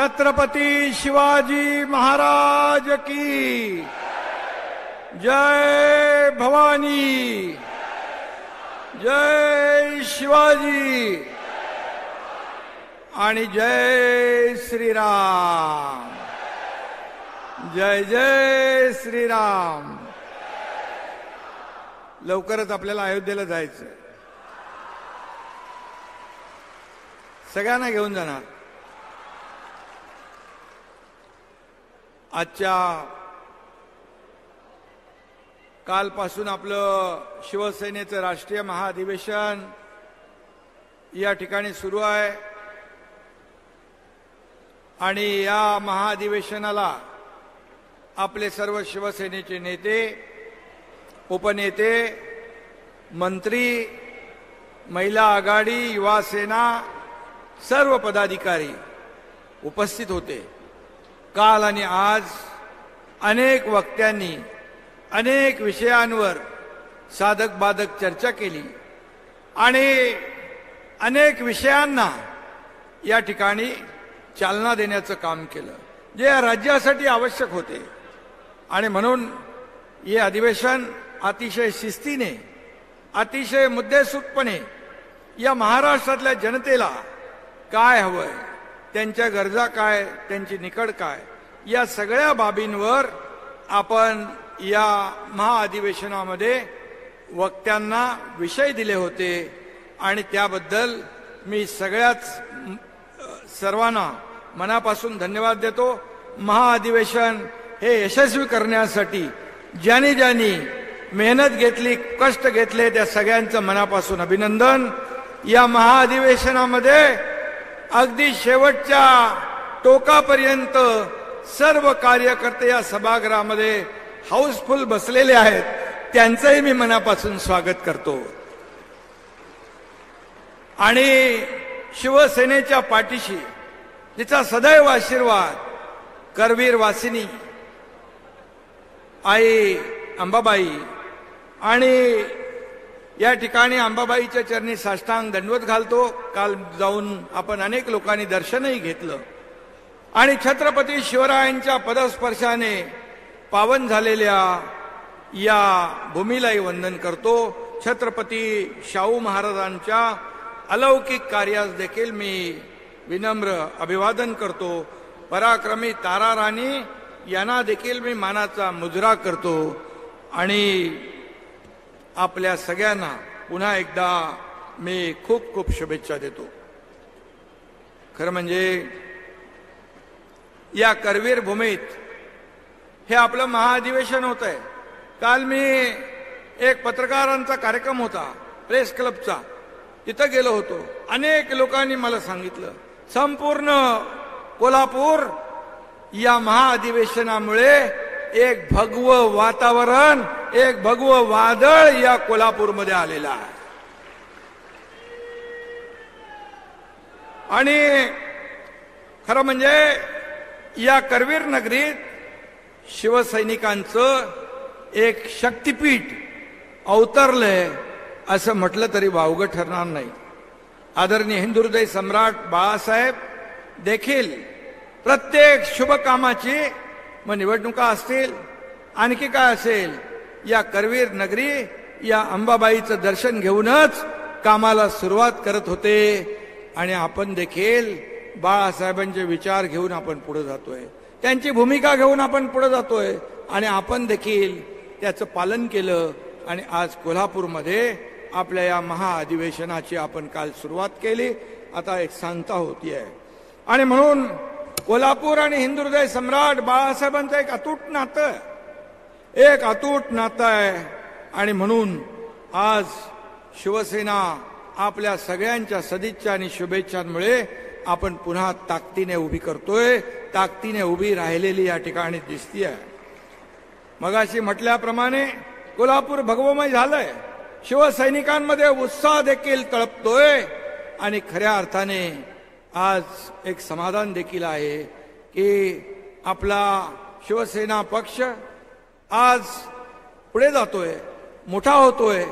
छत्रपती शिवाजी महाराज की जय भवानी, जय शिवाजी आणि जय श्रीराम, जय जय श्रीराम। लवकरच आपल्याला अयोध्येला जायचं, सगळ्यांना घेऊन जाणार। आजच्या कालपासून आपलं शिवसेनेचं राष्ट्रीय महाअधिवेशन या ठिकाणी सुरू आहे आणि या महाअधिवेशनाला आपले सर्व शिवसेनेचे नेते, उपनेते, मंत्री, महिला आघाडी, युवा सेना सर्व पदाधिकारी उपस्थित होते। काल आणि आज अनेक वक्त्यांनी अनेक विषयांवर साधक बाधक चर्चा केली आणि अनेक विषयांना या ठिकाणी चालना देण्याचं काम केलं, जे या राज्यासाठी आवश्यक होते। आणि म्हणून हे अधिवेशन अतिशय शिस्तीने, अतिशय मुद्देसूदपणे या महाराष्ट्रातल्या जनतेला काय हवंय, त्यांच्या गरजा काय, त्यांची निकड काय, या सगळ्या बाबींवर आपण या महाअधिवेशनामध्ये वक्त्यांना विषय दिले होते आणि त्याबद्दल मी सर्वांना मनापासून धन्यवाद देतो। महाअधिवेशन हे यशस्वी करण्यासाठी ज्यांनी ज्यांनी मेहनत घेतली, कष्ट घेतले, त्या सगळ्यांचं मनापासून अभिनंदन। या महाअधिवेशनामध्ये अगदी शेवटच्या टोकापर्यंत सर्व कार्यकर्ते या सभागृहामध्ये हाऊसफुल बसलेले आहेत, त्यांचंही मी मनापासून स्वागत करतो। आणि शिवसेनेच्या पाठीशी जिचा सदैव आशीर्वाद करवीर वासिनी आई अंबाबाई, आणि या ठिकाणी अंबाबाईच्या चरणी साष्टांग दंडवत घालतो। काल जाऊन आपण अनेक लोकांनी दर्शनही घेतलं आणि छत्रपती शिवरायांच्या पदस्पर्शाने पावन झालेल्या या भूमीलाही वंदन करतो। छत्रपती शाहू महाराजांच्या अलौकिक कार्यास देखील मी विनम्र अभिवादन करतो। पराक्रमी तारा राणी यांना देखील मी मानाचा मुजरा करतो आणि आपल्या सगळ्यांना पुन्हा एकदा मी खूप खूप शुभेच्छा देतो। खरं म्हणजे या करवीर भूमीत हे आपलं महाअधिवेशन होत आहे। काल मी एक पत्रकारांचा कार्यक्रम होता प्रेस क्लबचा, तिथं गेलो होतो। अनेक लोकांनी मला सांगितलं संपूर्ण कोल्हापूर या महाअधिवेशनामुळे एक भगवं वातावरण, एक भगवं वादळ या कोल्हापूरमध्ये आलेलं आहे। आणि खरं म्हणजे या करवीर नगरीत शिवसैनिकांचं एक शक्तिपीठ अवतरलंय असं म्हटलं तरी वावगं ठरणार नाही। आदरणीय हिंदुहृदय सम्राट बाळासाहेब देखील प्रत्येक शुभ कामाची, मग निवडणुका असतील, आणखी काय असेल, या करवीर नगरी या अंबाबाईचं दर्शन घेऊनच कामाला सुरुवात करत होते। आणि आपण देखील बाळासाहेबांचे विचार घेऊन आपण पुढे जातोय, त्यांची भूमिका घेऊन आपण पुढे जातोय आणि आपण देखील त्याचं पालन केलं। आणि आज कोल्हापूरमध्ये आपल्या या महाअधिवेशनाची आपण काल सुरुवात केली, आता एक सांगता होती आहे। आणि म्हणून कोल्हापूर आणि हिंदुहृदय सम्राट बाळासाहेबांचं एक अतूट नातं आहे। आणि म्हणून आज शिवसेना आपल्या सगळ्यांच्या सदिच्छा आणि शुभेच्छांमुळे आपण पुन्हा ताकदीने उभी करतोय, ताकदीने उभी राहिलेली या ठिकाणी दिसतीये। मगाशी म्हटल्याप्रमाणे कोल्हापूर भगवमय झालंय, शिवसैनिकांमध्ये उत्साह देखील तळपतोय आणि खऱ्या अर्थाने आज एक समाधान देखील आहे की आपला शिवसेना पक्ष आज पुढे जातोय, मोठा होतोय।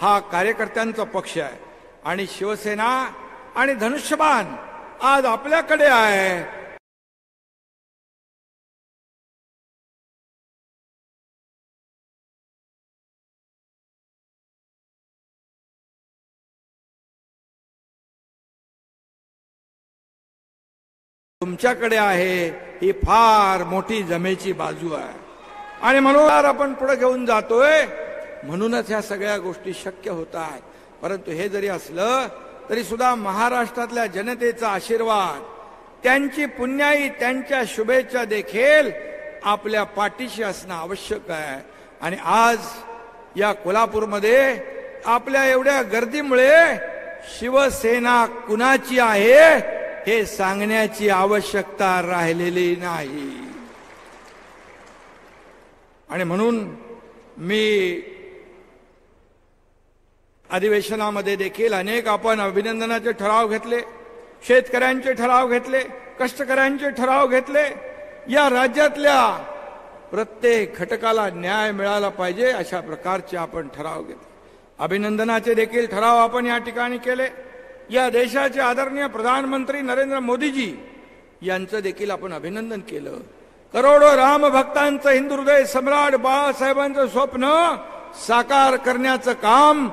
हा कार्यकर्त्यांचा पक्ष आहे आणि शिवसेना आणि धनुष्यबाण आज आपल्याकडे आहे। तुमच्याकडे आहे ही फार मोठी जमेची बाजू आहे. आणि म्हणून आपण पुढे घेऊन जातोय, म्हणूनच ह्या सगळ्या गोष्टी शक्य होत आहेत. परंतु हे जरी असलं तरी सुद्धा महाराष्ट्रातल्या जनतेचा आशीर्वाद, त्यांची पुण्याई, त्यांच्या शुभेच्छा देखील आपल्या पाठीशी असणं आवश्यक आहे. आणि आज या कोल्हापूरमध्ये आपल्या एवढ्या गर्दीमुळे शिवसेना कुणाची आहे हे सांगण्याची आवश्यकता राहिलेली नाही. आणि म्हणून मी अधिवेशनामध्ये देखील अनेक आपण अभिनंदनाचे ठराव घेतले, शेतकऱ्यांचे ठराव घेतले, कष्टकऱ्यांचे ठराव घेतले. या राज्यातल्या प्रत्येक घटकाला न्याय मिळाला पाहिजे अशा प्रकारचे आपण ठराव घेतले. अभिनंदनाचे देखील ठराव आपण या ठिकाणी केले. या देशाचे आदरणीय प्रधानमंत्री नरेंद्र मोदीजी यांचं देखील आपण अभिनंदन केलं. करोडो रामभक्तांचं हिंदू हृदय सम्राट बाळासाहेबांचं स्वप्न साकार करण्याचं काम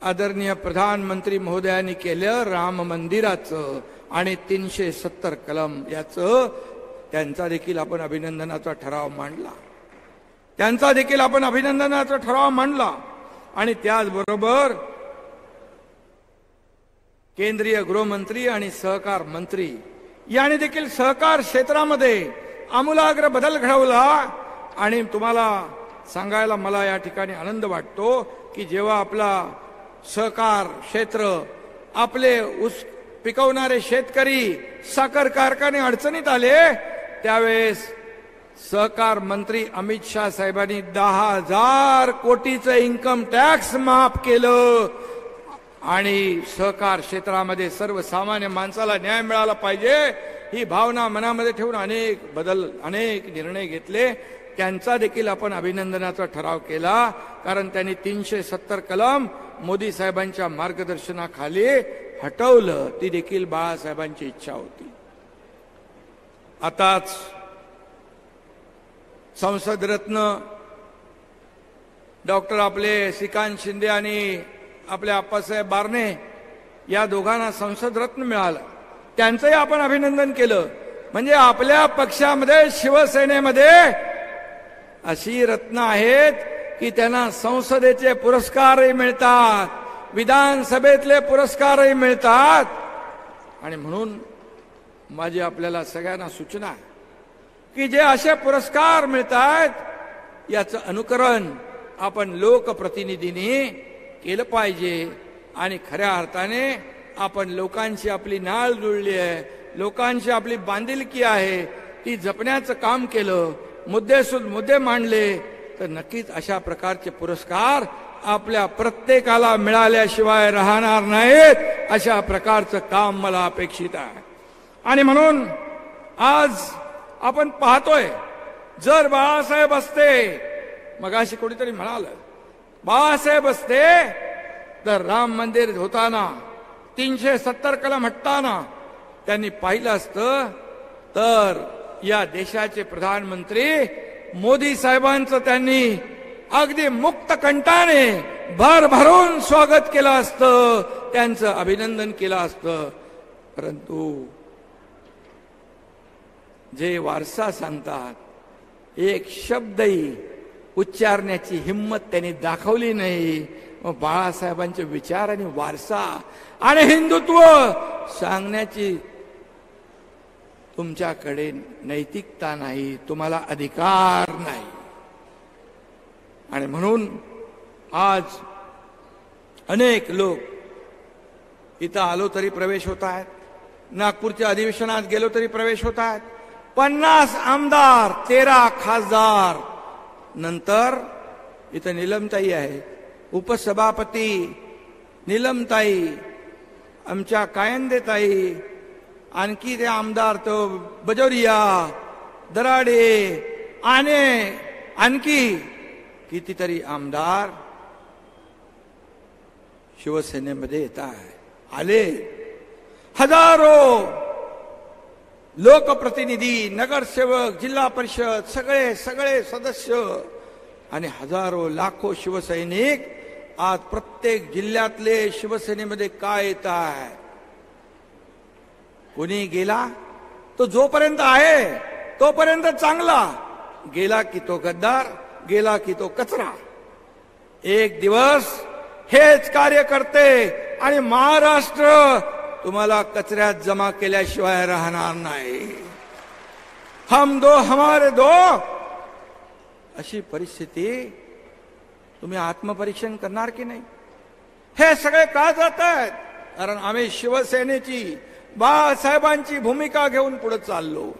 आदरणीय प्रधानमंत्री महोदयांनी केलं. राम मंदिराचं आणि 370 कलम याचं त्यांचा देखील आपण अभिनंदनाचा ठराव मांडला. त्यांचा देखील आपण अभिनंदनाचा ठराव मांडला. आणि त्याचबरोबर केंद्रीय गृहमंत्री आणि सहकार मंत्री यांनी देखील सहकार क्षेत्रामध्ये आमूलाग्र बदल घडवला. आणि तुम्हाला सांगायला मला या ठिकाणी आनंद वाटतो की जेव्हा आपला सहकार क्षेत्र, आपले ऊस पिकवणारे शेतकरी, साखर कारखाने अडचणीत आले, त्यावेळेस सहकार मंत्री अमित शाह साहेबांनी 10,000 कोटीचं इन्कम टॅक्स माफ केलं. आणि सहकार क्षेत्रामध्ये सर्वसामान्य माणसाला न्याय मिळाला पाहिजे ही भावना मनामध्ये ठेवून अनेक निर्णय घेतले. त्यांचा देखील आपण अभिनंदनाचा ठराव केला. कारण त्यांनी 370 कलम मोदी साहेबांच्या मार्गदर्शनाखाली हटवलं. ती देखील बाळासाहेबांची इच्छा होती. आताच संसद रत्न डॉक्टर आपले श्रीकांत शिंदे आणि आपले आप्पासाहेब बारणे या दोघांना संसद रत्न मिळालं. त्यांचंही आपण अभिनंदन केलं. म्हणजे आपल्या पक्षामध्ये, शिवसेनेमध्ये अशी रत्न आहेत की त्यांना संसदेचे पुरस्कारही मिळतात, विधानसभेतले पुरस्कारही मिळतात. आणि म्हणून माझी आपल्याला सगळ्यांना सूचना आहे की जे असे पुरस्कार मिळतात याचं अनुकरण आपण लोकप्रतिनिधींनी केलं पाहिजे. आणि खऱ्या अर्थाने आपण लोकांची आपली नाळ जुळली आहे, लोकांची आपली बांधिलकी आहे, ती जपण्याचं काम केलं, मुद्दे मांडले तर नक्कीच अशा प्रकारचे पुरस्कार आपल्या प्रत्येकाला मिळाल्याशिवाय राहणार नाहीत. अशा प्रकारचं काम मला अपेक्षित आहे. आणि म्हणून आज आपण पाहतोय, जर बाळासाहेब असते, मगाशी कोणीतरी म्हणाल, बाळासाहेब असते तर राम मंदिर होताना 370 कलम हटताना त्यांनी पाहिलं असतं तर या देशाचे प्रधानमंत्री मोदी साहेबांचं त्यांनी अगदी मुक्त कंठाने भरभरून स्वागत केलं असतं, त्यांचं अभिनंदन केलं असतं. परंतु जे वारसा सांगतात, एक शब्दही उच्चारण्याची हिम्मत त्यांनी दाखवली नाही. मग बाळासाहेबांचे विचार आणि वारसा आणि हिंदुत्व सांगण्याची तुमच्याकडे नैतिकता नाही, तुम्हाला अधिकार नाही. आणि म्हणून आज अनेक लोक इथं आलो तरी प्रवेश होत आहेत, नागपूरच्या अधिवेशनात गेलो तरी प्रवेश होत आहेत. 50 आमदार, 13 खासदार, नंतर इथं नीलमताई आहे, उपसभापती नीलमताई, आमच्या कायंदेताई, आणखी ते आमदार तो बजोरिया, दराडे आणि आणखी कितीतरी आमदार शिवसेनेमध्ये येत आहे. आले हजारो लोकप्रतिनिधी, नगरसेवक, जिल्हा परिषद, सगळे सदस्य आणि हजारो लाखो शिवसैनिक आज प्रत्येक जिल्ह्यातले शिवसेनेमध्ये काय येत आहे. कोणी गेला तो जोपर्यंत आहे तोपर्यंत चांगला, गेला की तो गद्दार, गेला की तो कचरा. एक दिवस हेच कार्यकर्ते आणि महाराष्ट्र तुम्हाला कचऱ्यात जमा केल्याशिवाय राहणार नाही. हम दो हमारे दो, अशी परिस्थिती तुम्ही आत्मपरीक्षण करणार की नाही? हे सगळे का जात आहेत? कारण आम्ही शिवसेनेची, बाळासाहेबांची भूमिका घेऊन पुढे चाललो.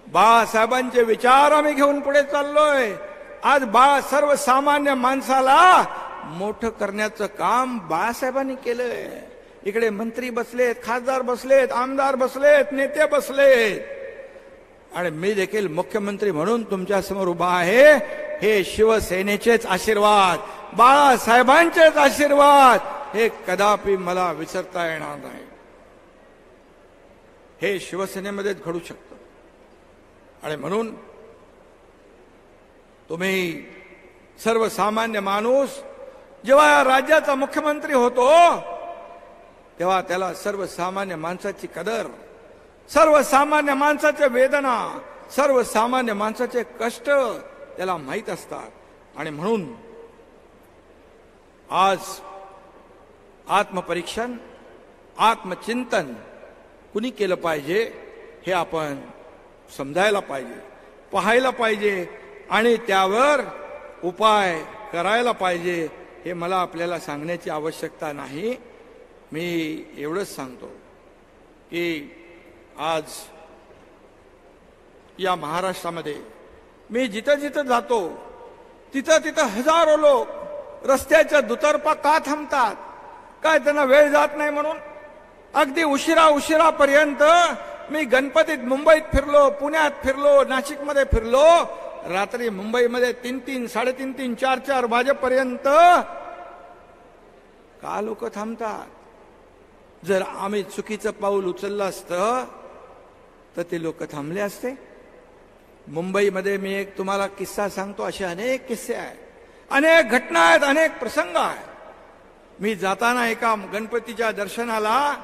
बाळासाहेबांचे विचार आम्ही घेऊन पुढे चाललोय. आज सर्वसामान्य माणसाला मोठं करण्याचं काम बाळासाहेबांनी केलंय. इकडे मंत्री बसलेत, खासदार बसलेत, आमदार बसलेत, नेते बसलेत, आणि मी देखील मुख्यमंत्री म्हणून तुमच्या समोर उभा आहे. हे शिवसेनेचेच आशीर्वाद, बाळासाहेबांचेच आशीर्वाद, हे कदापि मला विसरता येणार नाही. हे शिवसेनेमध्येच घडू शकतं. आणि म्हणून तुम्ही सर्वसामान्य माणूस जेव्हा या राज्याचा मुख्यमंत्री होतो तेव्हा त्याला सर्वसामान्य माणसाची कदर, सर्वसामान्य माणसाच्या वेदना, सर्वसामान्य माणसाचे कष्ट त्याला माहीत असतात. आणि म्हणून आज आत्मपरीक्षण, आत्मचिंतन कुणी केलं पाहिजे हे आपण समजायला पाहिजे, पाहायला पाहिजे आणि त्यावर उपाय करायला पाहिजे. हे मला आपल्याला सांगण्याची आवश्यकता नाही. मी एवढंच सांगतो की आज या महाराष्ट्रामध्ये मी जिथं जिथं जातो तिथं तिथं हजारो लोक रस्त्याच्या दुतर्फा का थांबतात? काय त्यांना वेळ जात नाही म्हणून? अगदी उशिरापर्यंत मी गणपतीत मुंबईत फिरलो, पुण्यात फिरलो, नाशिकमध्ये फिरलो. रात्री मुंबईमध्ये 3-3, 3:30, 4-4 वाजेपर्यंत का लोक थांबतात? जर आम्ही चुकीचं पाऊल उचललं असतं तर ते लोक थांबले असते. मुंबईमध्ये मी एक तुम्हाला किस्सा सांगतो. असे अनेक किस्से आहेत, अनेक घटना आहेत, अनेक प्रसंग आहेत. मी जाताना एका गणपतीच्या दर्शनाला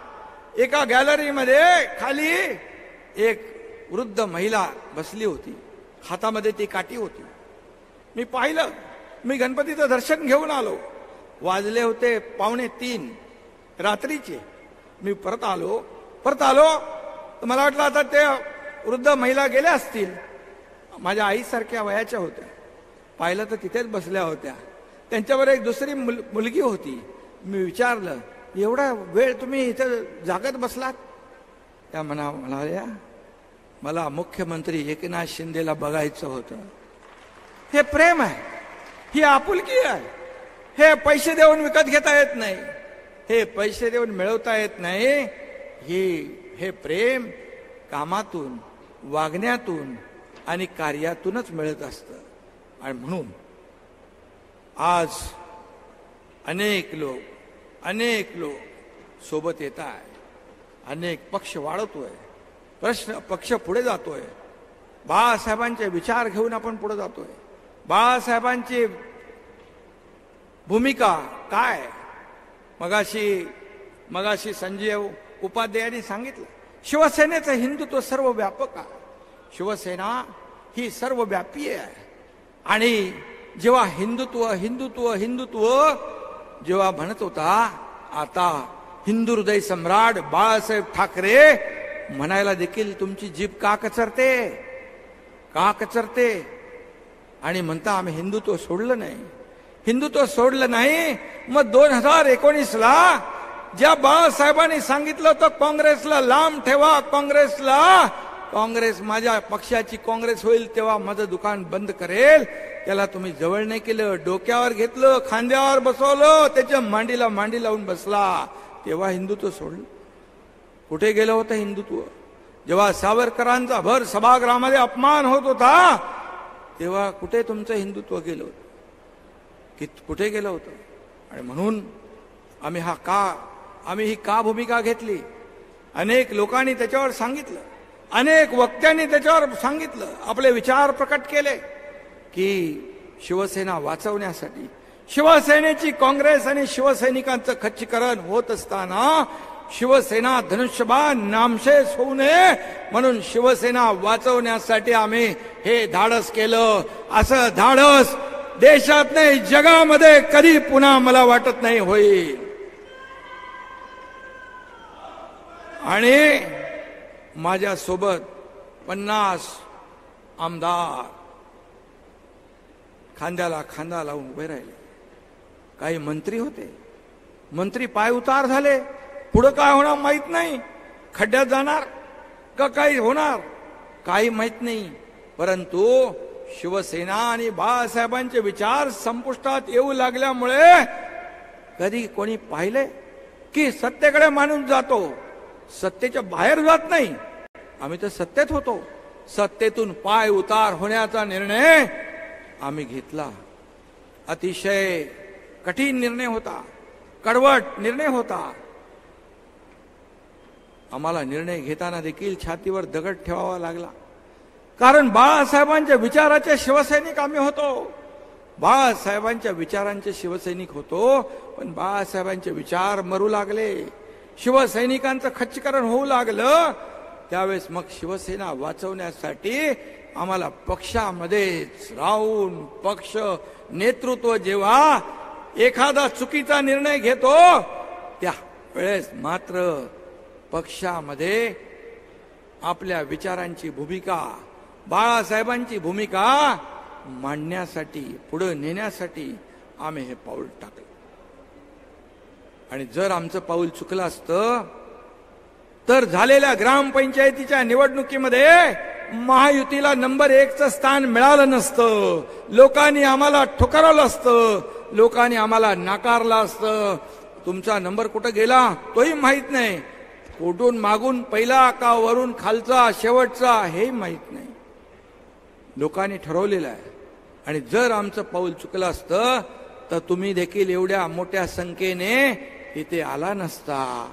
एका गॅलरीमध्ये खाली एक वृद्ध महिला बसली होती, हातामध्ये ती काठी होती. मी पाहिलं, मी गणपतीचं दर्शन घेऊन आलो. वाजले होते 2:45 रात्रीचे. मी परत आलो तर मला वाटलं आता ते वृद्ध महिला गेल्या असतील. माझ्या आईसारख्या वयाच्या होत्या. पाहिलं तर तिथेच बसल्या होत्या. त्यांच्यावर एक दुसरी मुलगी होती. मी विचारलं, एवढा वेळ तुम्ही इथं जागत बसलात? त्या म्हणाल्या, मला मुख्यमंत्री एकनाथ शिंदेला बघायचं होतं. हे प्रेम आहे, ही आपुलकी आहे. हे पैसे देऊन विकत घेता येत नाही, हे पैसे देऊन मिळवता येत नाही. हे प्रेम कामातून, वागण्यातून आणि कार्यातूनच मिळत असतं. आणि म्हणून आज अनेक लोक सोबत येत आहे. अनेक पक्ष वाढवतोय, पक्ष पुढे जातोय. बाळासाहेबांचे विचार घेऊन आपण पुढे जातोय. बाळासाहेबांची भूमिका काय? मगाशी संजय उपाध्यायांनी सांगितलं, शिवसेनेचं हिंदुत्व सर्वव्यापक आहे. शिवसेना ही सर्वव्यापी आहे. आणि जेव्हा हिंदुत्व जेव्हा म्हणत होता, आता हिंदू हृदय सम्राट बाळासाहेब ठाकरे म्हणायला देखील तुमची जीभ का कचरते? आणि म्हणता आम्ही हिंदुत्व सोडलं नाही. मग 2019ला ज्या बाळासाहेबांनी सांगितलं होतं काँग्रेसला लांब ठेवा, काँग्रेस माझ्या पक्षाची काँग्रेस होईल तेव्हा माझं दुकान बंद करेल, त्याला तुम्ही जवळ नाही केलं, डोक्यावर घेतलं, खांद्यावर बसवलं, त्याच्या मांडीला मांडी लावून बसला, तेव्हा हिंदुत्व सोडलं. कुठे गेलं होतं हिंदुत्व? जेव्हा सावरकरांचा भर सभागृहामध्ये अपमान होत होता तेव्हा कुठे तुमचं हिंदुत्व गेलं होतं? कुठे गेलं होतं? आणि म्हणून आम्ही ही का भूमिका घेतली? अनेक लोकांनी त्याच्यावर सांगितलं, अनेक वक्त्यांनी त्याच्यावर सांगितलं, आपले विचार प्रकट केले की शिवसेना वाचवण्यासाठी, शिवसेनेची काँग्रेस आणि शिवसैनिकांचं खच्चीकरण होत असताना शिवसेना धनुष्यबाण नामशेष होऊ नये म्हणून शिवसेना वाचवण्यासाठी आम्ही हे धाडस केलं. असं धाडस देशात नाही जगामध्ये कधी पुन्हा मला वाटत नाही होईल. आणि माझ्या सोबत 50 आमदार खांद्याला खांदा लावून उभे राहिले. काही मंत्री होते, मंत्री पाय उतार झाले. पुढे काय होणार माहित नाही, खड्ड्यात जाणार का काही होणार काही माहित नाही. परंतु शिवसेना आणि बाळासाहेबांचे विचार संपुष्टात येऊ लागल्यामुळे कधी कोणी पाहिले की सत्तेकडे माणूस जातो, सत्तेच्या बाहेर जात नाही. आम्ही तर सत्तेत होतो. सत्तेतून पाय उतार होण्याचा निर्णय आम्ही घेतला. अतिशय कठीण निर्णय होता, कडवट निर्णय होता. आम्हाला निर्णय घेताना देखील छातीवर दगड ठेवावा लागला. कारण बाळासाहेबांच्या विचाराचे शिवसैनिक आम्ही होतो. बाळासाहेबांच्या विचारांचे शिवसैनिक होतो. पण बाळासाहेबांचे विचार मरू लागले, शिवसैनिकांचं खच्चीकरण होऊ लागलं. त्यावेळेस मग शिवसेना वाचवण्यासाठी आम्हाला पक्षामध्येच राहून पक्ष नेतृत्व जेव्हा एखादा चुकीचा निर्णय घेतो त्या वेळेस मात्र पक्षामध्ये आपल्या विचारांची भूमिका, बाळासाहेबांची भूमिका मांडण्यासाठी, पुढे नेण्यासाठी आम्ही हे पाऊल टाकलं. आणि जर आमचं पाऊल चुकलं असतं तर झालेल्या ग्रामपंचायतीच्या निवडणुकीमध्ये महायुतीला नंबर 1चं स्थान मिळालं नसतं. लोकांनी आम्हाला ठुकरवलं असतं, लोकांनी आम्हाला नाकारलं असतं. तुमचा नंबर कुठं गेला तोही माहित नाही, कुठून मागून पहिला का वरून खालचा शेवटचा हेही माहित नाही. लोकांनी ठरवलेलं आहे. आणि जर आमचं पाऊल चुकलं असतं तर तुम्ही देखील एवढ्या मोठ्या संख्येने इथे आला नसता,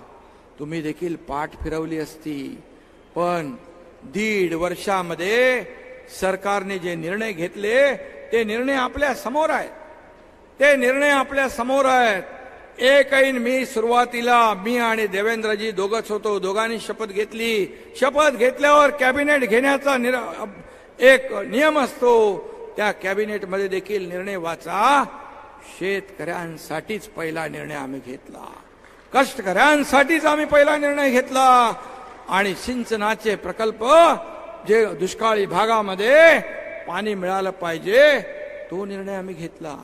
तुम्ही देखील पाठ फिरवली असती. पण 1.5 वर्षामध्ये सरकारने जे निर्णय घेतले ते निर्णय आपल्या समोर आहेत. ते निर्णय आपल्या समोर आहेत. एक ऐन मी सुरुवातीला मी आणि देवेंद्रजी दोघच होतो. दोघांनी शपथ घेतली. शपथ घेतल्यावर कॅबिनेट घेण्याचा एक नियम असतो. त्या कॅबिनेटमध्ये देखील निर्णय वाचा, शेतकऱ्यांसाठीच पहिला निर्णय आम्ही घेतला, कष्टकऱ्यांसाठीच आम्ही पहिला निर्णय घेतला. आणि सिंचनाचे प्रकल्प जे दुष्काळी भागामध्ये पाणी मिळालं पाहिजे तो निर्णय आम्ही घेतला.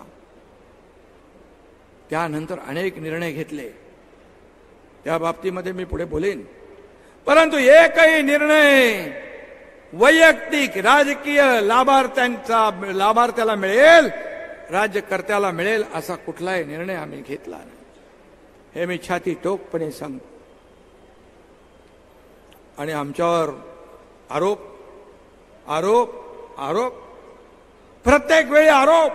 त्यानंतर अनेक निर्णय घेतले, त्या बाबतीमध्ये मी पुढे बोलेन. परंतु एकही निर्णय वैयक्तिक राजकीय लाभार्थ्याला मिळेल, राज्यकर्त्याला मिळेल असा कुठलाही निर्णय आम्ही घेतला नाही. हे मी छाती टोकपणे सांगतो. आणि आमच्यावर आरोप आरोप आरोप, प्रत्येक वेळी आरोप.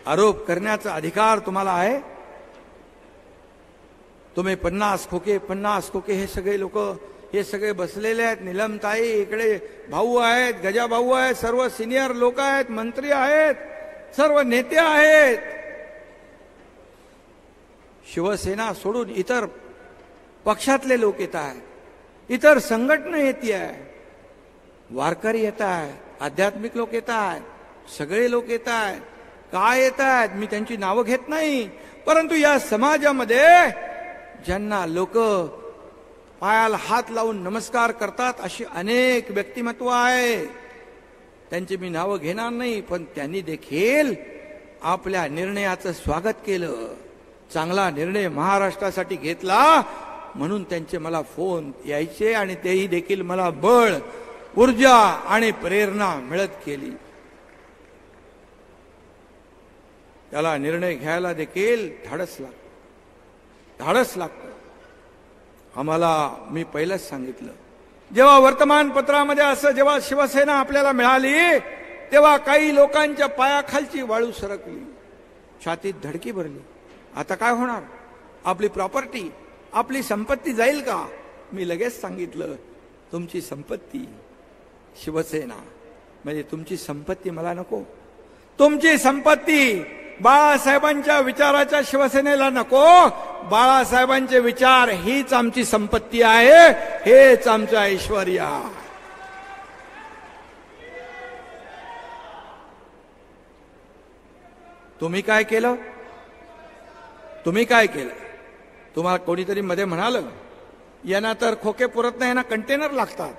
आरोप करण्याचा अधिकार तुम्हाला आहे. तुम्ही 50 खोके हे सगळे लोक, हे सगळे बसलेले आहेत. निलमताई इकडे भाऊ आहेत, गजा भाऊ आहेत, सर्व सिनियर लोक आहेत, मंत्री आहेत, सर्व नेते आहेत. शिवसेना सोडून इतर पक्षातले लोक येत आहेत, इतर संघटना येते आहे, वारकरी येत आहेत, आध्यात्मिक लोक येत आहेत, सगळे लोक येत आहेत. काय येत आहेत मी त्यांची नावं घेत नाही. परंतु या समाजामध्ये ज्यांना लोक पायाला हात लावून नमस्कार करतात अशी अनेक व्यक्तिमत्व आहे. त्यांची मी नावं घेणार नाही. पण त्यांनी देखील आपल्या निर्णयाचं स्वागत केलं. चांगला निर्णय महाराष्ट्रासाठी घेतला म्हणून त्यांचे मला फोन यायचे आणि तेही देखील मला बळ, ऊर्जा आणि प्रेरणा मिळत गेली. त्याला निर्णय घ्यायला देखील धाडस लागतं. आम्हाला मी पहिलंच सांगितलं, जेव्हा वर्तमानपत्रामध्ये असं जेव्हा शिवसेना आपल्याला मिळाली तेव्हा काही लोकांच्या पायाखालची वाळू सरकली, छातीत धडकी भरली. आता काय होणार? आपली प्रॉपर्टी, आपली संपत्ती जाईल का? मी लगेच सांगितलं, तुमची संपत्ती शिवसेना म्हणजे तुमची संपत्ती मला नको. तुमची संपत्ती बाळासाहेबांच्या विचाराच्या शिवसेनेला नको. बाळासाहेबांचे विचार हीच आमची संपत्ती आहे, हेच आमचं ऐश्वर्य आहे. तुम्ही काय केलं? तुम्ही काय केलं? तुम्हाला कोणीतरी मध्ये म्हणालं यांना तर खोके पुरत नाही, यांना कंटेनर लागतात.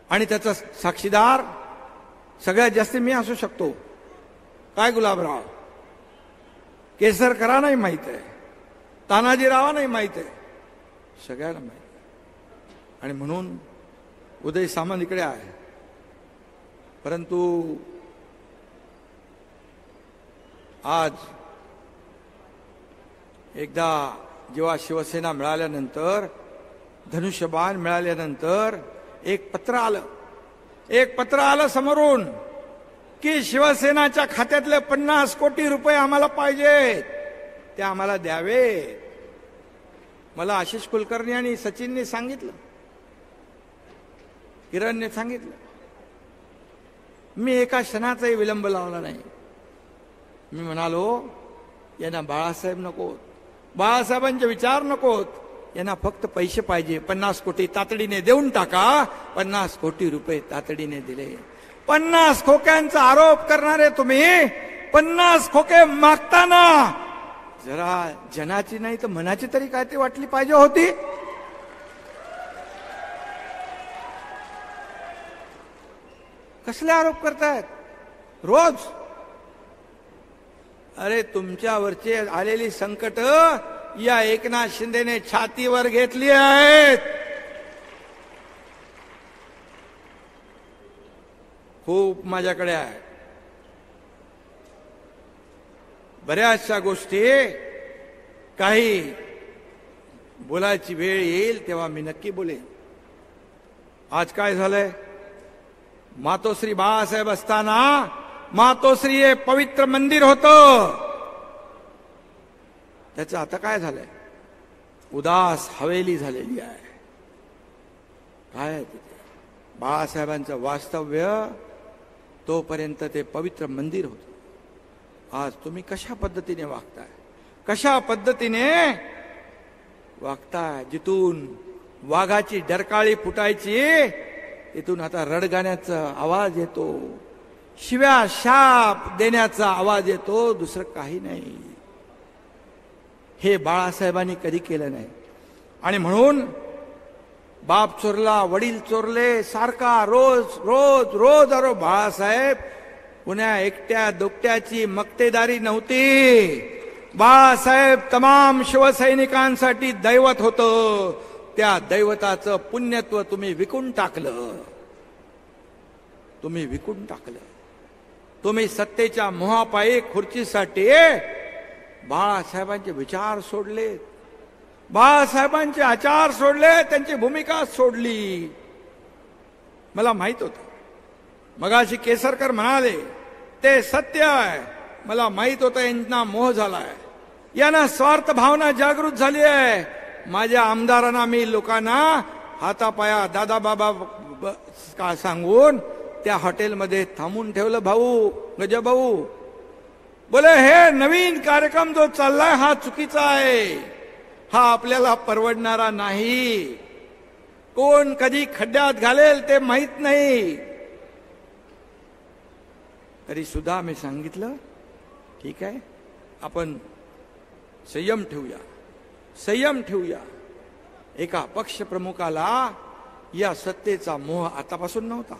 आणि त्याचा साक्षीदार सगळ्यात जास्त मी असू शकतो. काय गुलाबराव, केसरकरा नाही माहित आहे, तानाजीराव नाही माहित आहे, सगळ्यांना माहित आहे. आणि म्हणून उदय सामंत इकडे आहे. परंतु आज एकदा जेव्हा शिवसेना मिळाल्यानंतर, धनुष्यबाण मिळाल्यानंतर एक पत्र आलं समोरून की शिवसेनाच्या खात्यातले 50 कोटी रुपये आम्हाला पाहिजेत, ते आम्हाला द्यावे. मला आशिष कुलकर्णी आणि सचिनने सांगितलं, किरणने सांगितलं. मी एका क्षणाचाही विलंब लावला नाही. मी म्हणालो यांना बाळासाहेब नकोत, बाळासाहेबांचे विचार नकोत, यांना फक्त पैसे पाहिजे. 50 कोटी तातडीने देऊन टाका. 50 कोटी रुपये तातडीने दिले. 50 खोक्यांचा आरोप करणारे तुम्ही 50 खोके मागताना जरा जनाची नाही तर मनाची तरी काय ते वाटली पाहिजे होती. कसले आरोप करतायत रोज? अरे तुमच्यावरचे आलेली संकट या एकनाथ शिंदेने छातीवर घेतली आहेत. खूप माझ्याकडे आहे बऱ्याचशा गोष्टी. काही बोलायची वेळ येईल तेव्हा मी नक्की बोलेन. आज काय झालंय? मातोश्री बाळासाहेब असताना मातोश्री हे पवित्र मंदिर होतं, त्याचं आता काय झालंय? उदास हवेली झालेली आहे. काय आहे तिथे? बाळासाहेबांचं वास्तव्य तोपर्यंत ते पवित्र मंदिर होतं. आज तुम्ही कशा पद्धतीने वागताय? कशा पद्धतीने वागताय? जिथून वाघाची डरकाळी फुटायची तिथून आता रडगाण्याचा आवाज येतो, शिव्या शाप देण्याचा आवाज येतो, दुसरं काही नाही. हे बाळासाहेबांनी कधी केलं नाही. आणि म्हणून बाप चोरला, वडील चोरले, सारखा रोज रोज रोज. अरे बाळासाहेब पुण्या एकट्या दोकट्याची मक्तेदारी नव्हती. बाळासाहेब तमाम शिवसैनिकांसाठी दैवत होतं. त्या दैवताचं पुण्यत्व तुम्ही विकून टाकलं. तुम्ही विकून टाकलं. तुम्ही सत्तेच्या मोहापायी खुर्चीसाठी बाळासाहेबांचे विचार सोडले, बाळासाहेबांचे आचार सोडले, त्यांची भूमिका सोडली. मला माहित होतं. मगाशी केसरकर म्हणाले ते सत्य आहे. मला माहित होतं यांना मोह झालाय, यांना स्वार्थ भावना जागृत झाली आहे. माझ्या आमदारांना मी लोकांना हातापाया दादा बाबा का सांगून त्या हॉटेलमध्ये थांबून ठेवलं. भाऊ गजभाऊ बोले हे नवीन कार्यक्रम जो चाललाय हा चुकीचा आहे, हा आपल्याला परवडणारा नाही. कोण कधी खड्ड्यात घालेल ते माहित नाही. तरी सुद्धा मी सांगितलं ठीक आहे, आपण संयम ठेवूया, संयम ठेवूया. एका पक्षप्रमुखाला या सत्तेचा मोह आतापासून नव्हता,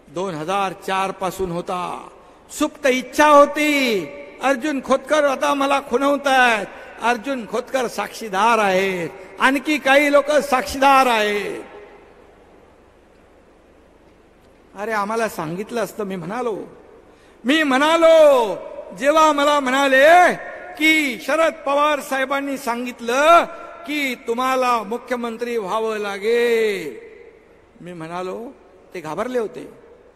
2004 पासून होता. सुप्त इच्छा होती. अर्जुन खोतकर आता मला खुणवतायत. अर्जुन खोतकर साक्षीदार आहेत, आणखी काही लोक साक्षीदार आहेत. अरे आम्हाला सांगितलं असतं. मी म्हणालो जेव्हा मला म्हणाले की शरद पवार साहेबांनी सांगितलं की तुम्हाला मुख्यमंत्री व्हावं लागेल, मी म्हणालो ते घाबरले होते.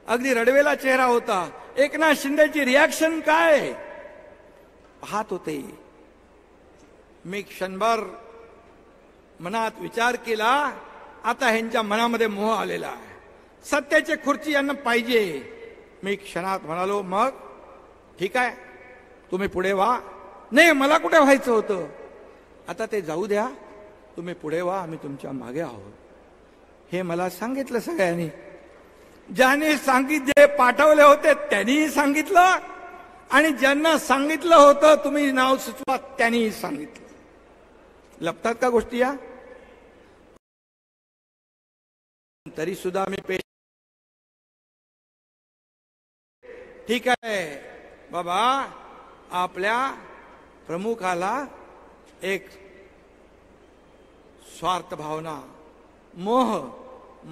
अगदी रडवेला चेहरा होता. एकनाथ शिंदेची रिॲक्शन काय पाहत होते. मी क्षणभर मनात विचार केला, आता ह्यांच्या मनामध्ये मोह आलेला आहे, सत्याची खुर्ची यांना पाहिजे. मी क्षणात म्हणालो मग ठीक आहे, तुम्ही पुढे व्हा. नाही, मला कुठे व्हायचं होतं. आता ते जाऊ द्या, तुम्ही पुढे व्हा, आम्ही तुमच्या मागे आहोत. हे मला सांगितलं सगळ्यांनी. ज्यांनी सांगितले, पाठवले होते त्यांनीही सांगितलं, आणि ज्यांना सांगितलं होतं तुम्ही नाव सुचवा त्यांनीही सांगितलं. लपतात का गोष्टी या? तरी सुद्धा मी ठीक आहे बाबा, आपल्या प्रमुखाला एक स्वार्थ भावना, मोह,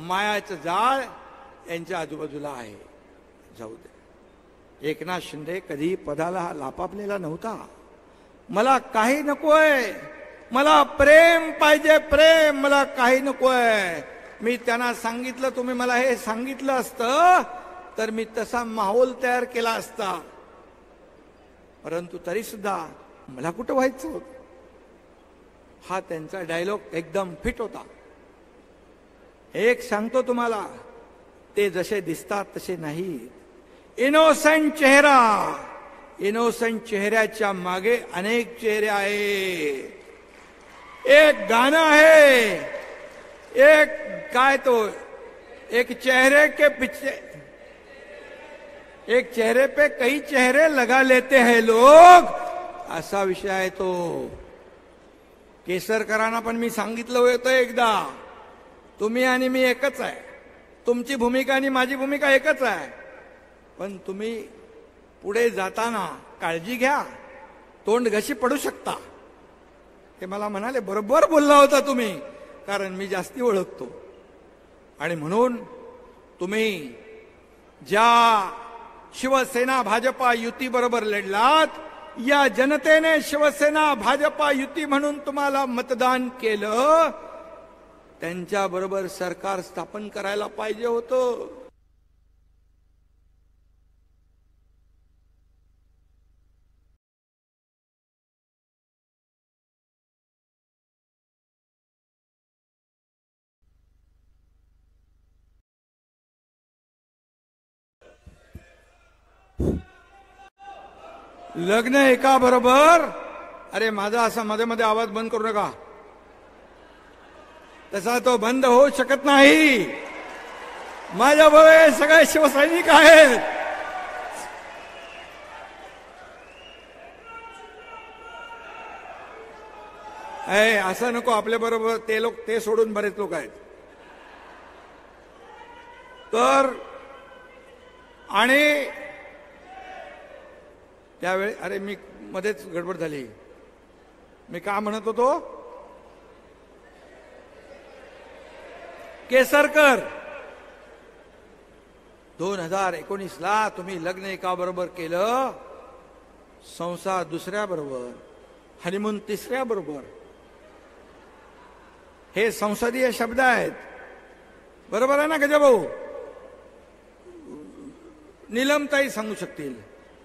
मायाचं जाळ यांच्या आजूबाजूला आहे. जाऊ दे. एकनाथ शिंदे कधी पदाला लापापलेला नव्हता. मला काही नकोय, मला प्रेम पाहिजे, प्रेम, मला काही नकोय. मी त्यांना सांगितलं, तुम्ही मला हे सांगितलं असतं तर मी तसा माहोल तयार केला असता. परंतु तरी सुद्धा मला कुठं व्हायचं होतं. हा त्यांचा डायलॉग एकदम फिट होता. एक सांगतो तुम्हाला, ते जसे दिसतात तसे नाही. इनोसेंट चेहरा, इनोसेंट चेहऱ्याच्या मागे अनेक चेहरे आहे. एक गाणं आहे, एक काय तो, एक चेहरे के पीछे, एक चेहरे पे कई चेहरे लगा लेते हैं लोग, असा विषय आहे तो. केसरकरांना पण मी सांगितलं होतं एकदा, तुम्ही आणि मी एकच आहे. तुमची भूमिका आणि माझी भूमिका एकच आहे. पण तुम्ही पुढे जाताना काळजी घ्या, तोंड घशी पडू शकता. ते मला म्हणाले, बरोबर बोलला होता तुम्ही, कारण मी जास्ती ओळखतो. आणि म्हणून तुम्ही ज्या शिवसेना भाजपा युती बरोबर लढलात, या जनतेने शिवसेना भाजपा युती म्हणून तुम्हाला मतदान केलं, त्यांच्या बरोबर सरकार स्थापन करायला पाहिजे होतं. लग्न एका बरोबर, अरे माझा असा मध्ये मध्ये आवाज बंद करू नका, तसा तो बंद होऊ शकत नाही. माझ्याबरोबर सगळे शिवसैनिक आहेत. असं नको, आपल्या बरोबर ते लोक, ते सोडून बरेच लोक आहेत. तर आणि त्यावेळी, अरे मी मध्येच गडबड झाली. मी का म्हणत होतो? केसरकर, 2019ला तुम्ही लग्न एका बरोबर केलं, संसार दुसऱ्या बरोबर, हनीमून तिसऱ्या बरोबर. हे संसदीय शब्द आहेत, बरोबर आहे ना गजाभाऊ? नीलमताई सांगू शकतील.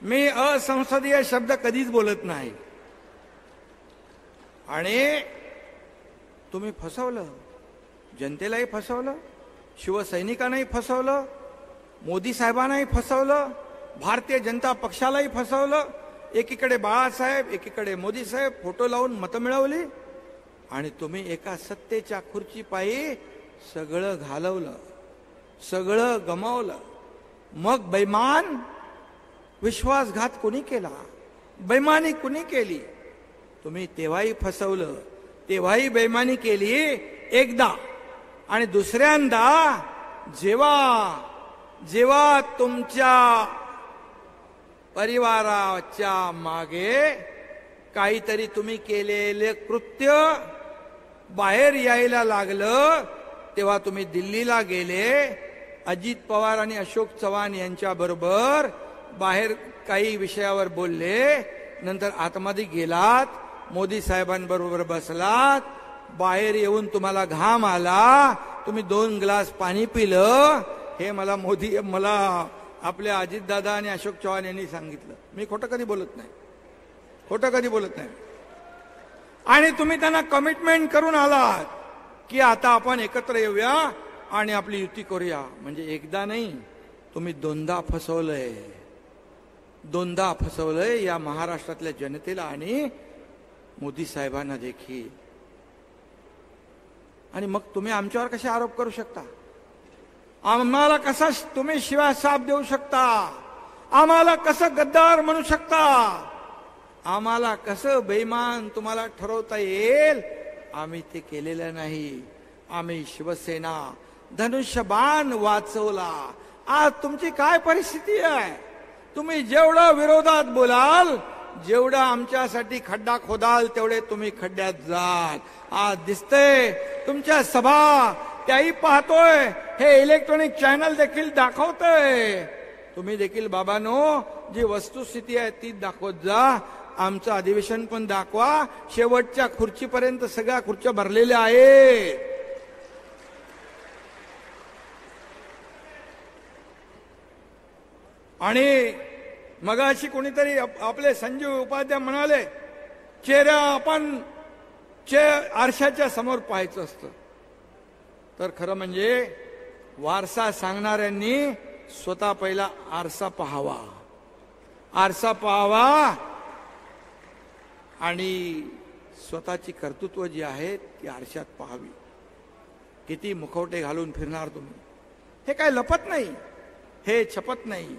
मी असंसदीय शब्द कधीच बोलत नाही. आणि तुम्ही फसवलं, जनतेलाही फसवलं, शिवसैनिकांनाही फसवलं, मोदी साहेबांनाही फसवलं, भारतीय जनता पक्षालाही फसवलं. एकीकडे बाळासाहेब, एकीकडे मोदी साहेब फोटो लावून मतं मिळवली, आणि तुम्ही एका सत्तेच्या खुर्चीपायी सगळं घालवलं, सगळं गमावलं. मग बेईमान, विश्वासघात कोणी केला, बेईमानी कोणी केली? तुम्ही तेव्हाही फसवलं, तेव्हाही बेईमानी केली एकदा. आणि दुसऱ्यांदा जेव्हा जेव्हा तुमच्या परिवाराच्या मागे काहीतरी तुम्ही केलेले कृत्य बाहेर यायला लागलं, तेव्हा तुम्ही दिल्लीला गेले, अजित पवार आणि अशोक चव्हाण यांच्या बरोबर बाहेर काही विषयावर बोलले, नंतर आतमध्ये गेलात, मोदी साहेबांबरोबर बसलात, बाहेर येऊन तुम्हाला घाम आला, तुम्ही 2 ग्लास पाणी पिलं. हे मला आपल्या अजितदादा आणि अशोक चव्हाण यांनी सांगितलं. मी खोटं कधी बोलत नाही, खोटं कधी बोलत नाही. आणि तुम्ही त्यांना कमिटमेंट करून आलात की आता आपण एकत्र येऊया आणि आपली युती करूया. म्हणजे एकदा नाही, तुम्ही 2दा फसवलंय. दोनदा फसवलंय या महाराष्ट्रातल्या जनतेला आणि मोदी साहेबांना देखील. आणि मग तुम्ही आमच्यावर कसे आरोप करू शकता? आम्हाला कसा तुम्ही शिवाय साप देऊ शकता? आम्हाला कसं गद्दार म्हणू शकता? आम्हाला कसं बेईमान तुम्हाला ठरवता येईल? आम्ही ते केलेलं नाही. आम्ही शिवसेना धनुष्यबाण वाचवला. आज तुमची काय परिस्थिती आहे? तुम्ही जेवढं विरोधात बोलाल, जेवढं आमच्यासाठी खड्डा खोदाल, तेवढे तुम्ही खड्ड्यात जाल. आज दिसतंय तुमच्या सभा, त्याही पाहतोय, हे इलेक्ट्रॉनिक चॅनल देखील दाखवतंय. तुम्ही देखील बाबांनो, जी वस्तुस्थिती आहे ती दाखवत जा. आमचं अधिवेशन पण दाखवा. शेवटच्या खुर्चीपर्यंत सगळ्या खुर्च्या भरलेल्या आहेत. आणि मगाशी कोणीतरी आपले संजीव उपाध्याय म्हणाले, चेहरा आपण आरशाच्या समोर पाहायचं असतं. तर खरं म्हणजे वारसा सांगणाऱ्यांनी स्वतः पहिला आरसा पाहावा. आरसा पाहावा आणि स्वतःची कर्तृत्व जी आहेत ती आरशात पाहावी. किती मुखवटे घालून फिरणार तुम्ही? हे काय लपत नाही, हे छपत नाही.